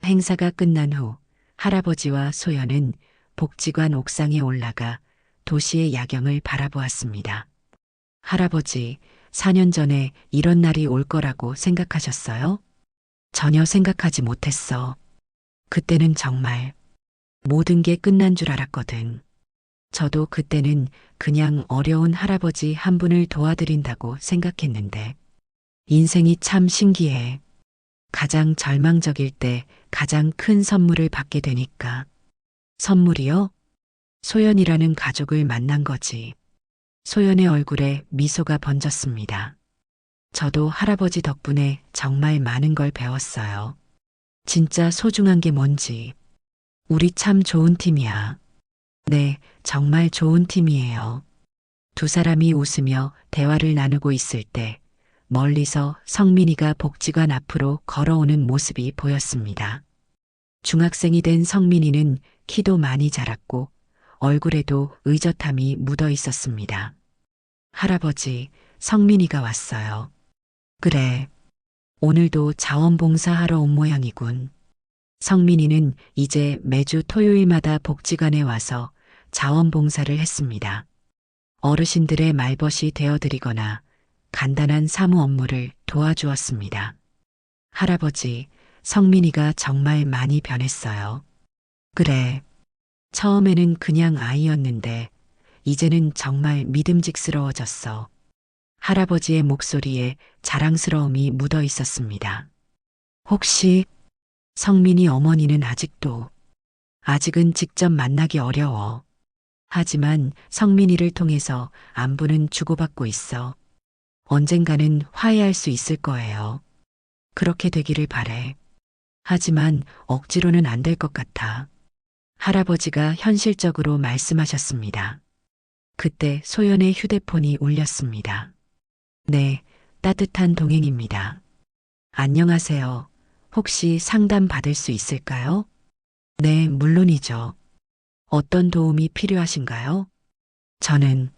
행사가 끝난 후 할아버지와 소연은 복지관 옥상에 올라가 도시의 야경을 바라보았습니다. 할아버지, 4년 전에 이런 날이 올 거라고 생각하셨어요? 전혀 생각하지 못했어. 그때는 정말 모든 게 끝난 줄 알았거든. 저도 그때는 그냥 어려운 할아버지 한 분을 도와드린다고 생각했는데 인생이 참 신기해. 가장 절망적일 때 가장 큰 선물을 받게 되니까. 선물이요? 소연이라는 가족을 만난 거지. 소연의 얼굴에 미소가 번졌습니다. 저도 할아버지 덕분에 정말 많은 걸 배웠어요. 진짜 소중한 게 뭔지. 우리 참 좋은 팀이야. 네, 정말 좋은 팀이에요. 두 사람이 웃으며 대화를 나누고 있을 때 멀리서 성민이가 복지관 앞으로 걸어오는 모습이 보였습니다. 중학생이 된 성민이는 키도 많이 자랐고 얼굴에도 의젓함이 묻어 있었습니다. 할아버지, 성민이가 왔어요. 그래, 오늘도 자원봉사하러 온 모양이군. 성민이는 이제 매주 토요일마다 복지관에 와서 자원봉사를 했습니다. 어르신들의 말벗이 되어드리거나 간단한 사무 업무를 도와주었습니다. 할아버지, 성민이가 정말 많이 변했어요. 그래, 처음에는 그냥 아이였는데 이제는 정말 믿음직스러워졌어. 할아버지의 목소리에 자랑스러움이 묻어 있었습니다. 혹시 성민이 어머니는 아직은 직접 만나기 어려워. 하지만 성민이를 통해서 안부는 주고받고 있어. 언젠가는 화해할 수 있을 거예요. 그렇게 되기를 바래. 하지만 억지로는 안 될 것 같아. 할아버지가 현실적으로 말씀하셨습니다. 그때 소연의 휴대폰이 울렸습니다. 네, 따뜻한 동행입니다. 안녕하세요. 혹시 상담 받을 수 있을까요? 네, 물론이죠. 어떤 도움이 필요하신가요? 저는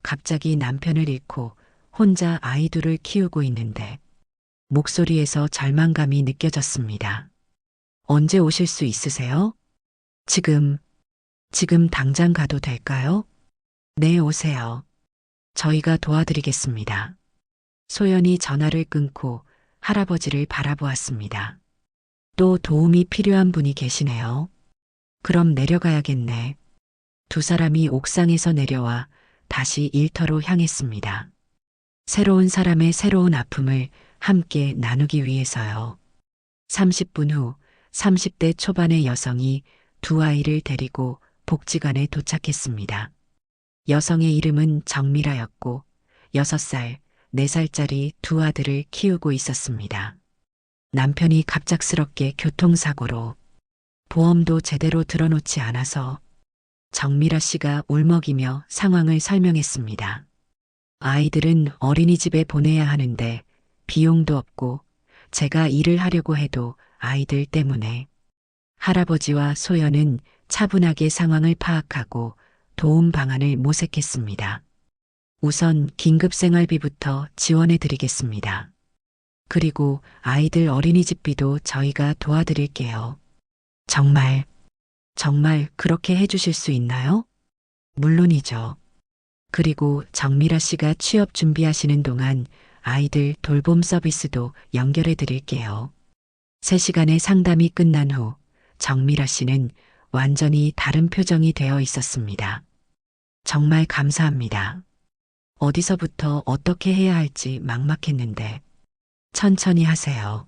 갑자기 남편을 잃고 혼자 아이들을 키우고 있는데 목소리에서 절망감이 느껴졌습니다. 언제 오실 수 있으세요? 지금 당장 가도 될까요? 네, 오세요. 저희가 도와드리겠습니다. 소연이 전화를 끊고 할아버지를 바라보았습니다. 또 도움이 필요한 분이 계시네요. 그럼 내려가야겠네. 두 사람이 옥상에서 내려와 다시 일터로 향했습니다. 새로운 사람의 새로운 아픔을 함께 나누기 위해서요. 30분 후 30대 초반의 여성이 두 아이를 데리고 복지관에 도착했습니다. 여성의 이름은 정미라였고 6살, 4살짜리 두 아들을 키우고 있었습니다. 남편이 갑작스럽게 교통사고로 보험도 제대로 들어놓지 않아서 정미라 씨가 울먹이며 상황을 설명했습니다. 아이들은 어린이집에 보내야 하는데 비용도 없고 제가 일을 하려고 해도 아이들 때문에 할아버지와 소연은 차분하게 상황을 파악하고 도움 방안을 모색했습니다. 우선 긴급생활비부터 지원해 드리겠습니다. 그리고 아이들 어린이집비도 저희가 도와드릴게요. 정말 그렇게 해주실 수 있나요? 물론이죠. 그리고 정미라 씨가 취업 준비하시는 동안 아이들 돌봄 서비스도 연결해 드릴게요. 3시간의 상담이 끝난 후 정미라 씨는 완전히 다른 표정이 되어 있었습니다. 정말 감사합니다. 어디서부터 어떻게 해야 할지 막막했는데 천천히 하세요.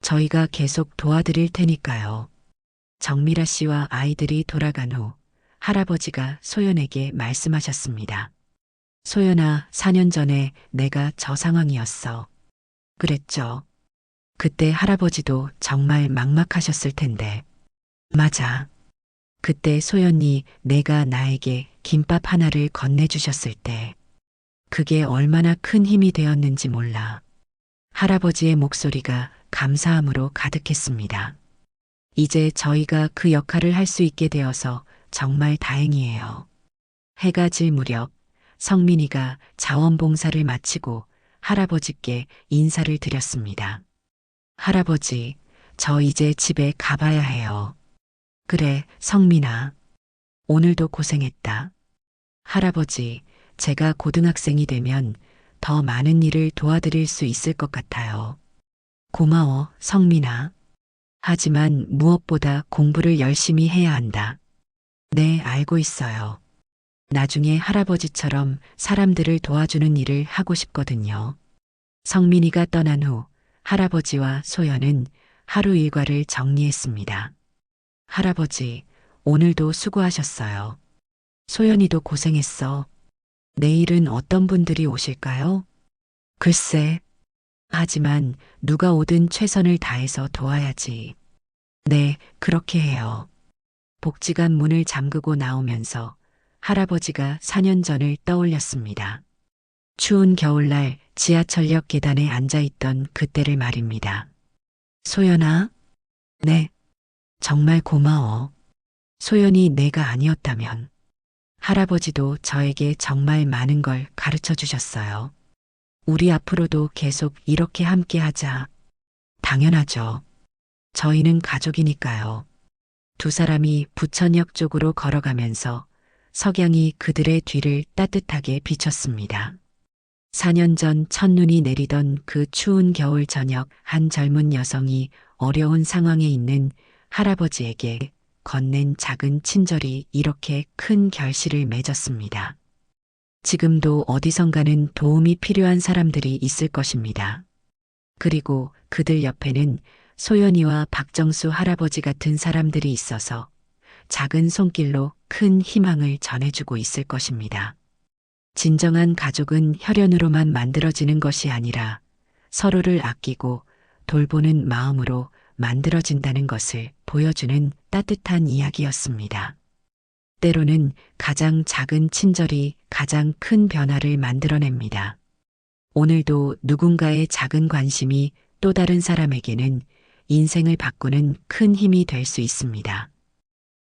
저희가 계속 도와드릴 테니까요. 정미라 씨와 아이들이 돌아간 후 할아버지가 소연에게 말씀하셨습니다. 소연아, 4년 전에 내가 저 상황이었어. 그랬죠. 그때 할아버지도 정말 막막하셨을 텐데. 맞아. 그때 소연이 내가 나에게 김밥 하나를 건네주셨을 때 그게 얼마나 큰 힘이 되었는지 몰라. 할아버지의 목소리가 감사함으로 가득했습니다. 이제 저희가 그 역할을 할 수 있게 되어서 정말 다행이에요. 해가 질 무렵 성민이가 자원봉사를 마치고 할아버지께 인사를 드렸습니다. 할아버지, 저 이제 집에 가봐야 해요. 그래, 성민아. 오늘도 고생했다. 할아버지, 제가 고등학생이 되면 더 많은 일을 도와드릴 수 있을 것 같아요. 고마워, 성민아. 하지만 무엇보다 공부를 열심히 해야 한다. 네, 알고 있어요. 나중에 할아버지처럼 사람들을 도와주는 일을 하고 싶거든요. 성민이가 떠난 후 할아버지와 소연은 하루 일과를 정리했습니다. 할아버지, 오늘도 수고하셨어요. 소연이도 고생했어. 내일은 어떤 분들이 오실까요? 글쎄. 하지만 누가 오든 최선을 다해서 도와야지. 네, 그렇게 해요. 복지관 문을 잠그고 나오면서 할아버지가 4년 전을 떠올렸습니다. 추운 겨울날 지하철역 계단에 앉아있던 그때를 말입니다. 소연아? 네. 정말 고마워. 소연이 내가 아니었다면 할아버지도 저에게 정말 많은 걸 가르쳐 주셨어요. 우리 앞으로도 계속 이렇게 함께 하자. 당연하죠. 저희는 가족이니까요. 두 사람이 부천역 쪽으로 걸어가면서 석양이 그들의 뒤를 따뜻하게 비췄습니다. 4년 전 첫눈이 내리던 그 추운 겨울 저녁, 한 젊은 여성이 어려운 상황에 있는 할아버지에게 건넨 작은 친절이 이렇게 큰 결실을 맺었습니다. 지금도 어디선가는 도움이 필요한 사람들이 있을 것입니다. 그리고 그들 옆에는 소연이와 박정수 할아버지 같은 사람들이 있어서 작은 손길로 큰 희망을 전해주고 있을 것입니다. 진정한 가족은 혈연으로만 만들어지는 것이 아니라 서로를 아끼고 돌보는 마음으로 만들어진다는 것을 보여주는 따뜻한 이야기였습니다. 때로는 가장 작은 친절이 가장 큰 변화를 만들어냅니다. 오늘도 누군가의 작은 관심이 또 다른 사람에게는 인생을 바꾸는 큰 힘이 될 수 있습니다.